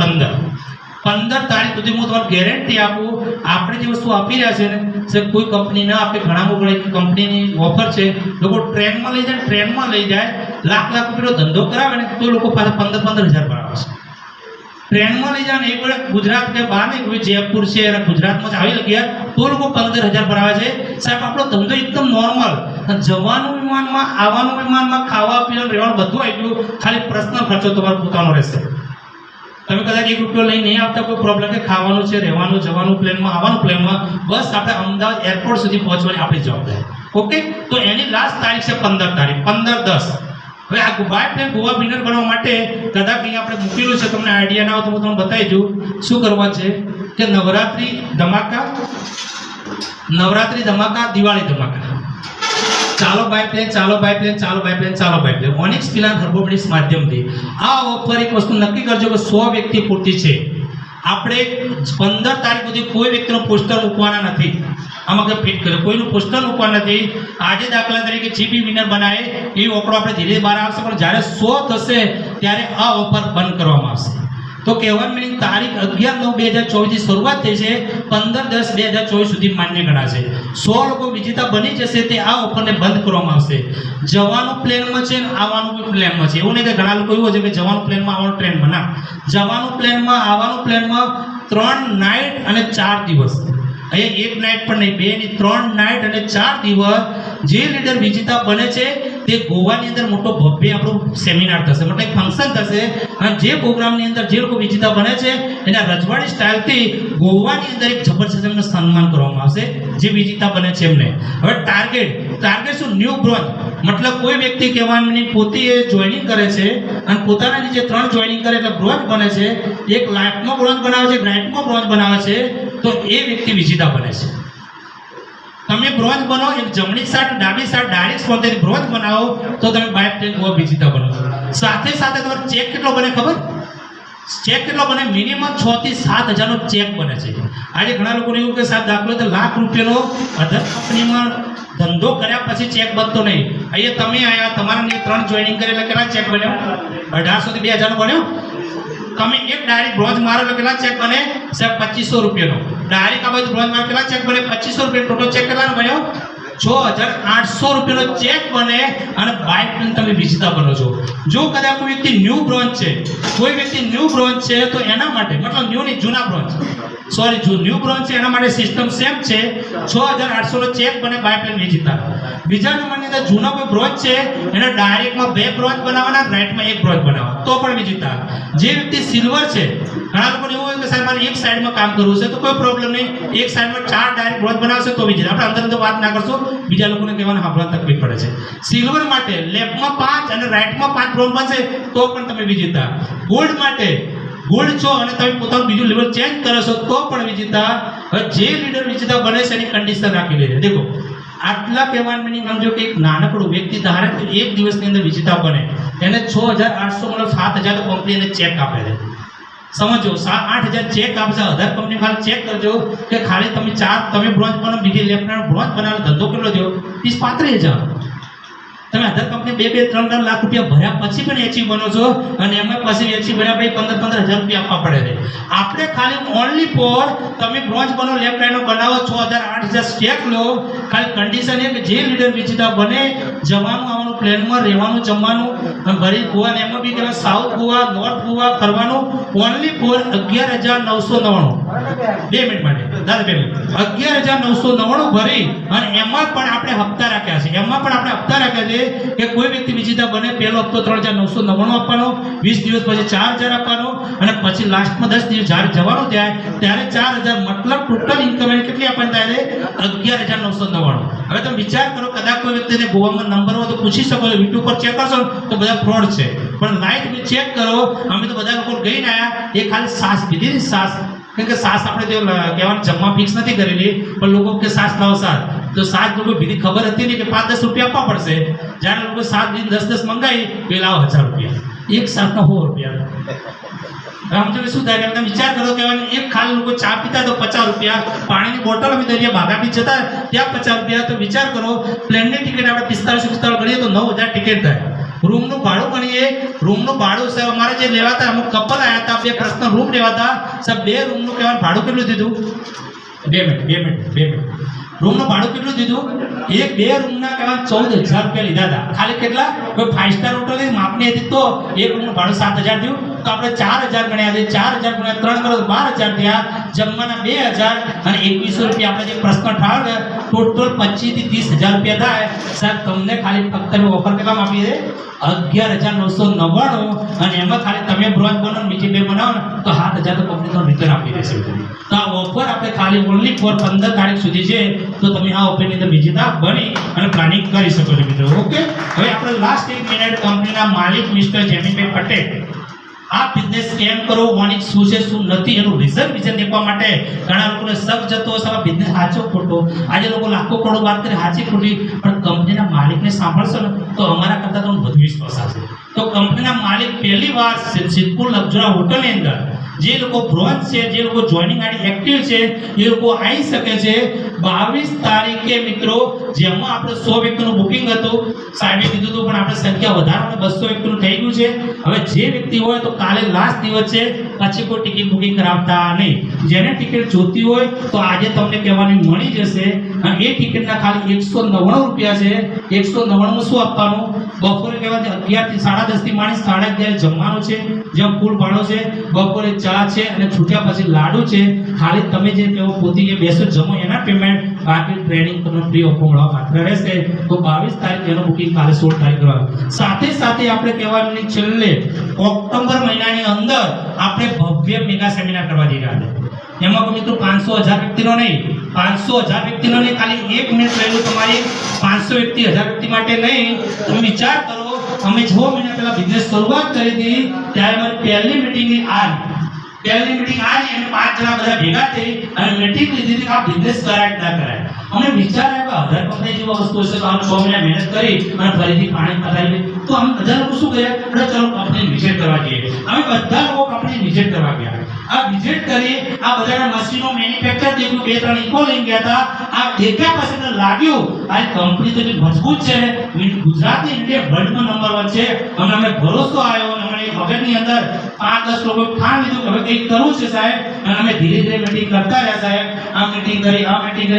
B: 15 તારીખ સુધી. હું તમને ગેરંટી આપું, આપણે જે વસ્તુ આપી રહ્યા છે ને સાહેબ કોઈ કંપની ના આપે. ઘણા મોકળે કંપનીની ઓફર છે, લોકો ટ્રેનમાં લઈ જાય લાખ રૂપિયાનો ધંધો કરાવે ને તો લોકો પાછા 15,000 ભરાવે છે. ટ્રેનમાં લઈ જાય ને એક વાર ગુજરાત કે બહાર ને કોઈ જયપુર છે અને ગુજરાતમાં જ આવી ગયા તો લોકો 15,000 ભરાવે છે. સાહેબ આપણો ધંધો એકદમ નોર્મલ. જવાનું વિમાનમાં, આવવાનું વિમાનમાં, ખાવા પીવાનું, રહેવાનું બધું આવી ગયું. ખાલી પર્સનલ ખર્ચો તમારો પોતાનો રહેશે. તમે કદાચ 1 રૂપિયો લઈ નહીં આવતા કોઈ પ્રોબ્લેમ કે ખાવાનું છે, રહેવાનું, જવાનું પ્લેનમાં, આવવાનું પ્લેનમાં, બસ આપણે અમદાવાદ એરપોર્ટ સુધી પહોંચવાની આપણી જવાબદારી. ઓકે, તો એની લાસ્ટ તારીખ છે 15 તારીખ, 15/10. હવે આ બાય પ્લેન ગોવા વિનર બનવા માટે કદાચ અહીંયા આપણે મૂકેલું છે, તમને આઈડિયા ના હોય તો હું તમને બતાવી દઉં શું કરવા છે. કે નવરાત્રી ધમાકા, દિવાળી ધમાકા, ચાલો બાય પ્લેન, ચાલો બાય પ્લેન, ચાલો બાય પ્લેન, ચાલો બાય પ્લેન, ઓનિક્સ પિલાન હર્બોમેડિક્સ માધ્યમથી આ ઓફર એક વસ્તુ નક્કી કરજો કે 100 વ્યક્તિ પૂરતી છે. આપણે 15 તારીખ સુધી કોઈ વ્યક્તિનો પોસ્ટર મૂકવાના નથી. આમાં કંઈ ફિટ કર્યો કોઈનું પોસ્ટર મૂકવાના નથી. આજે દાખલા તરીકે જીબી વિનર બનાવે એ ઓકડો આપણે ધીરે બહાર આવશે, પણ જ્યારે 100 થશે ત્યારે આ ઓફર બંધ કરવામાં આવશે. તો કહેવાનું મિનિંગ તારીખ 11/9/2024 થી શરૂઆત થઈ છે, 15/10/2024 સુધી માન્ય ગણાશે. 100 લોકો વિજેતા બની જશે તે આ ઓફરને બંધ કરવામાં આવશે. જવાનું પ્લેનમાં છે ને આવવાનું બી પ્લેનમાં છે. એવું નહીં કે ઘણા લોકો એવું છે કે જવાનું પ્લેનમાં આવવાનું ટ્રેનમાં, ના, જવાનું પ્લેનમાં, આવવાનું પ્લેનમાં 3 નાઇટ અને 4 દિવસ. અહીંયા 1 નાઇટ પણ નહીં, 2 નહીં, 3 નાઇટ અને 4 દિવસ. જે લીડર વિજેતા બને છે તે ગોવાની અંદર મોટો ભવ્ય આપણો સેમિનાર થશે, મતલબ એક ફંક્શન થશે. અને જે પ્રોગ્રામની અંદર જે લોકો વિજેતા બને છે એના રજવાડી સ્ટાઇલથી ગોવાની અંદર એક જબરજસ્ત એમનું સન્માન કરવામાં આવશે જે વિજેતા બને છે એમને. હવે ટાર્ગેટ શું? New bronze. મતલબ કોઈ વ્યક્તિ કહેવાનું નહીં, પોતે જોઈનિંગ કરે છે અને પોતાના નીચે 3 જોઈનિંગ કરે એટલે બ્રોન્ઝ બને છે. એક લાઈફમાં બ્રોન્ઝ બનાવે છે, ગ્રાઇટમાં બ્રોન્ઝ બનાવે છે, તો એ વ્યક્તિ વિજેતા બને છે. તમે બ્રોન્ઝ બનો, એક જમણી સાઈડ ડાબી સાઈડ ડાયરેક્ટ સ્પોન્સરથી બ્રોન્ઝ બનાવો તો તમે બાય પ્લેન ગોવા વિજેતા બનો. સાથે સાથે તમારો ચેક કેટલો બને ખબર? ચેક કેટલો બને? મિનિમમ 6 થી 7 હજારનો ચેક બને છે. આજે ઘણા લોકોને એવું કે સાહેબ દાખલો તો લાખ રૂપિયાનો અધર કંપનીમાં ધંધો કર્યા પછી ચેક બનતો નહીં. અહીંયા તમે આયા, તમારા 3 જોઈનિંગ કરે એટલે કેટલા ચેક બન્યો? 1800 થી 2000 નો બન્યો. તમે એક ડાયરેક્ટ બ્રોન્ઝ મારો એટલે કેટલા ચેક બને? સાહેબ 2500 રૂપિયાનો. ડાયરેક્ટ આ બાજુ બ્રોન્ઝ મારો કેટલા ચેક બને? 2500 રૂપિયા. ટોટલ ચેક કેટલાનો બન્યો? 6,800 રૂપિયાનો ચેક બને અને બાય પ્લેન તમે વિજેતા બનો છો. જો કદાચ કોઈ વ્યક્તિ ન્યૂ બ્રોન્ઝ છે, કોઈ વ્યક્તિ ન્યૂ બ્રોન્ઝ છે તો એના માટે, મતલબ ન્યૂ નહીં, જૂના બ્રોન્ઝ, સોરી, જો ન્યૂ બ્રોન્ઝ છે એના માટે સિસ્ટમ સેમ છે. 6,800 નો ચેક બને બાય પ્લેન વિજેતા. બીજા નંબરની અંદર જૂનો કોઈ બ્રોન્ઝ છે એને ડાયરેક્ટમાં 2 બ્રોન્ઝ બનાવવાના, રાઈટમાં 1 બ્રોન્ઝ બનાવવા, તો પણ વિજેતા. જે વ્યક્તિ સિલ્વર છે, ઘણા લોકોને એવું હોય કે સાહેબ મારે એક સાઈડમાં કામ કરવું છે તો કોઈ પ્રોબ્લેમ નહીં, એક સાઈડમાં 4 ડાયરેક્ટ બ્રોન્ઝ બનાવશે તો વિજેતા. આપણે અંદર વાત ના કરશો, બીજા લોકોને કહેવાના સાંભળવા તકલીફ પડે છે. સિલ્વર માટે લેફ્ટમાં 5 અને રાઈટમાં 5 બ્રોન્ઝ બનશે તો પણ તમે વિજેતા. ગોલ્ડ માટે ગોલ્ડ છો અને તમે પોતાનું બીજું લેવલ ચેન્જ કરો છો તો પણ વિજેતા. હવે જે લીડર વિજેતા બને છે એની કન્ડિશન રાખી લેજે. દેખો આટલા કહેવાનું મિનિંગ સમજો કે એક નાનકડું વ્યક્તિ ધારે તો એક દિવસની અંદર વિજેતા બને, એને 6,800 મતલબ 7,000 તો કંપની એને ચેક આપે છે. સમજો 8,000 ચેક આપશે. અધર કંપની ખાલી ચેક કરજો કે ખાલી તમે બ્રોન્ઝ બનો, બીજી લેફ્ટનો બ્રોન્ઝ બનાવો, ધંધો કેટલો થયો? 30-35,000. તમે અધર કંપની 2-3 લાખ રૂપિયા ભર્યા પછી પણ એચી બનો છો અને એમાં પછી એચી ભર્યા પછી 15,000 રૂપિયા આપવા પડે છે. આપણે ખાલી ઓનલી ફોર તમે બ્રોન્ઝ બનો, લેફ્ટ લાઈનો બનાવો, 6,000-8,000 સ્ટેક લો. ખાલી કન્ડિશન એ કે જે લીડર વિજેતા બને, જવાનું આવવાનું પ્લેનમાં, રહેવાનું, જમવાનું, ભરી ગોવા એમાં બી કહેવાય સાઉથ ગોવા, નોર્થ ગોવા ફરવાનું, ઓનલી ફોર 11,999. 2 મિનિટ માટે દાદા 2 મિનિટ 11,999 ભરી અને એમાં પણ આપણે હપ્તા રાખ્યા છે. કે કોઈ વ્યક્તિ વિજેતા બને પહેલો હપ્તો 3,999 આપવાનો, 20 દિવસ પછી 4,000 આપવાનો અને પછી લાસ્ટમાં 10 દિવસ જ્યારે જવાનું થાય ત્યારે 4,000. મતલબ ટોટલ ઇન્કમ એને કેટલી આપવાની થાય છે? 11,999. હવે તમે વિચાર કરો, કદાચ કોઈ વ્યક્તિને ગોવામાં નંબર હોય તો પૂછી શકો છો, યુટ્યુબ પર ચેક કરશો તો બધા ફ્રોડ છે, પણ લાઈટ ચેક કરો. અમે તો બધા લોકો ગઈને આવ્યા, એ ખાલી સાસ પીધી ને, સાસ. કારણ કે સાસ આપણે તો કહેવાનું જમવા ફિક્સ નથી કરેલી, પણ લોકો કે સાસ લાવો સાસ, તો સાસ લોકો બીજી ખબર હતી નહીં કે 5-10 રૂપિયા આપવા પડશે. જ્યારે લોકો 7 દિન 10 મંગાવી પેલા 1000 રૂપિયા એક સાથના 100 રૂપિયા આમ તો શું થાય કે તમે વિચાર કરો કે એક ખાલી લોકો ચા પીતા તો 50 રૂપિયા, પાણીની બોટલ અમે દરિયા ભાગા બી જતા ત્યાં 50 રૂપિયા. તો વિચાર કરો પ્લેનની ટિકિટ આપણે 45 ગણીએ તો 9000 ટિકિટ થાય. રૂમનું ભાડું ગણીએ, રૂમનું ભાડું સાહેબ અમારે જે લેવાતા અમુક કપલ આવ્યા હતા, 2 પર્સનલ રૂમ લેવાતા સાહેબ, 2 રૂમનું કહેવાનું ભાડું કેટલું દીધું? 2 મિનિટ રૂમનું ભાડું કેટલું દીધું? 2 રૂમના કહેવાય 14000 રૂપિયા લીધા હતા. ખાલી કેટલા? કોઈ 5 સ્ટાર હોટલ માપની હતી તો એક રૂમનું ભાડું 7000 થયું. તો આપણે 4000 ગણ્યા છે, 4000 ગુણ્યા 3 કરો તો 12000 થયા. જમવાના 2000 અને 2100 રૂપિયા આપણે જે પ્રશ્ન ઠાળ ટોટલ 25 થી 30000 રૂપિયા થાય. સાહેબ તમને ખાલી ફક્ત ઓફર કેટલામાં આપી છે? 11999. અને એમાં ખાલી તમે બ્રોન્ઝ બનો બીજી 2 બનાવો ને તો 7000 તો કંપની તો રિટર્ન આપી દેશે. તો આ ઓફર આપણે ખાલી ઓનલી ફોર 15 તારીખ સુધી છે. તો તમે આ ઓફરની અંદર વિજેતા બની અને પ્લાનિંગ કરી શકો છો મિત્રો. ઓકે, હવે આપણે લાસ્ટ 1 મિનિટ કંપનીના માલિક મિસ્ટર જેમીભાઈ પટેલ આ બિઝનેસ કેમ કરો, વાણિક શું છે શું નથી એનું રિઝલ્ટ વિશે દેખવા માટે ઘણા લોકોને શક જતો હશે આ બિઝનેસ સાચો ખોટો. આજે લોકો લાખો કરોડ વાત કરે સાચી ખોટી, પણ કંપનીના માલિકને સાંભળશો ને તો અમારા કરતાં તમને વધુ વિશ્વાસ આવશે. તો કંપનીના માલિક પહેલી વાર સિદ્ધપુર લક્ઝરા હોટલની અંદર જે લોકો બ્રોન્ઝ છે, જે લોકો જોઈનિંગ આડી એક્ટિવ છે એ લોકો આવી શકે છે 22 તારીખે મિત્રો. જેમાં આપણે 100 વ્યક્તિનું બુકિંગ હતું, સાહેબે કીધું હતું પણ આપણે સંખ્યા વધારવા 200 વ્યક્તિનું થઈ ગયું છે. હવે જે વ્યક્તિ હોય તો કાલે લાસ્ટ દિવસ છે, પછી કોઈ ટિકિટ બુકિંગ કરાવતા નહીં. જેને ટિકિટ જોતી હોય તો આજે તમને કહેવાની મળી જશે. અને એ ટિકિટના ખાલી 199 રૂપિયા છે. 199 શું આપવાનું? બપોરે કહેવાય 11 થી 10:30 થી માણી 11:30 જમવાનું છે, જેમ ફૂલ ભાડો છે. બપોરે ચા છે અને છૂટ્યા પછી લાડુ છે. ખાલી તમે જે કહેવો પોતી બેસો જમો એના પેમેન્ટ, બાકી ટ્રેનિંગ તમને ફ્રી ઓફ મળવા માત્ર રહેશે. તો 22 તારીખ એનું બુકિંગ કાલે 16 તારીખ કરવાનું. સાથે સાથે આપણે કહેવાની છેલ્લે ઓક્ટોબર મહિનાની અંદર આપણે ભવ્ય મેગા સેમિનાર કરવા જઈ રહ્યા છે. એમાં મિત્રો 500,000 વ્યક્તિનો નહીં, 500,000 વ્યક્તિનો નહીં, ખાલી 1 મિનિટ રહેલું તમારી 500 વ્યક્તિ 1000 વ્યક્તિ માટે નહીં. તમે વિચાર કરો, અમે 6 મહિના પહેલા બિઝનેસ શરૂઆત કરી હતી ત્યારે અમારી પહેલી મીટિંગ અને 5 જણા બધા ભેગા થઈ અને મીટિંગ લીધી હતી કે આ બિઝનેસ કરાય ના કરાય. અમને વિચાર આવ્યો 1000 જેવી વસ્તુ હશે તો આમ 6 મહિના મહેનત કરી અને ફરીથી પાણી પતાવી તો આમ બધા લોકો શું કર્યા? આપણે ચલો કંપની વિઝિટ કરવા જઈએ. અમે બધા લોકો કંપની વિઝિટ કરવા ગયા. આ વિઝિટ કરી આ બધાના મશીનો મેન્યુફેક્ચર દેખ્યું, 2-3 ઇકો લઈ ગયા હતા. આ દેખ્યા પછી લાગ્યું આ કંપની તો મજબૂત છે, ગુજરાતની ઇન્ડિયા વર્લ્ડમાં નંબર 1 છે. અને અમે ભરોસો આવ્યો અને અમે મગજની અંદર 5-10 લોકો ઠાણ લીધું કે હવે કંઈક કરવું છે સાહેબ. અને અમે ધીરે ધીરે મીટિંગ કરતા રહ્યા સાહેબ. આ મીટિંગ કરી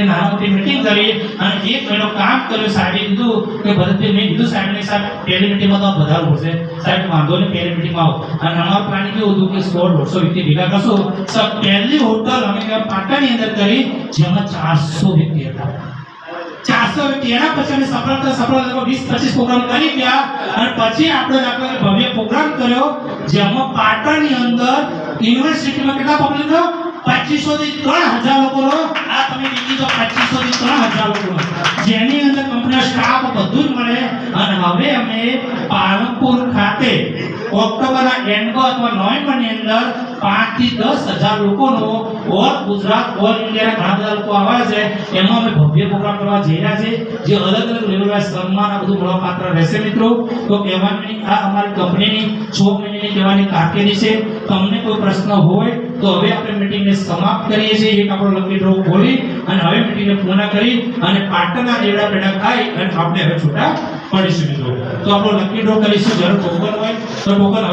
B: નાના મોટી મીટિંગ કરી અને 1 મહિનો કામ કર્યું. સાહેબે કીધું કે ભરતભાઈ, મેં કીધું સાહેબને સાહેબ પહેલી મીટિંગમાં તો વધારે પડશે સાહેબ, વાંધો નહીં પહેલી મીટિંગમાં આવો. અને અમારું પ્લાનિંગ કેવું હતું કે 100-150 વ્યક્તિ ભેગા કરશું. સાહેબ પહેલી હોટલ અમે પાટાની અંદર કરી જેમાં 400 વ્યક્તિ હતા. 400 વ્યક્તિ. એના પછી અમે સફળતા 20-25 પ્રોગ્રામ કરી ગયા. અને પછી આપણે ભવ્ય પ્રોગ્રામ કર્યો જેમાં પાટણની અંદર યુનિવર્સિટીમાં કેટલા પબ્લિક 2500 થી 3000 લોકોનો. આ તમે બીજી તો 2500 થી 3000 લોકોનો, જેની અંદર કંપનીનો સ્ટાફ બધું જ મળે. અને હવે અમે પાલનપુર ખાતે ઓક્ટોબરના એન્ડમાં અથવા નવેમ્બરની અંદર 5 થી 10,000 લોકોનો ઓલ ગુજરાત ઓલ ઇન્ડિયાના ઘણા બધા લોકો આવ્યા છે. એમાં અમે ભવ્ય પ્રોગ્રામ કરવા જઈ રહ્યા છે જે અલગ અલગ લેવલના સન્માન આ બધું મળવા પાત્ર રહેશે મિત્રો. તો કહેવાની આ અમારી કંપનીની 6 મહિનાની કહેવાની કારકિર્દી છે. તમને કોઈ પ્રશ્ન હોય તો હવે આપણે મીટિંગને સમાપ્ત કરીએ છીએ. એક આપણો લકી ડ્રો ખોલી અને હવે મીટિંગને પૂર્ણ કરી અને પાટણના દેવડા પેડા ખાઈ અને આપણે હવે છૂટા પડીશું મિત્રો. તો આપણો લકી ડ્રો કરીશું. જરૂર ટોકન હોય તો ટોકન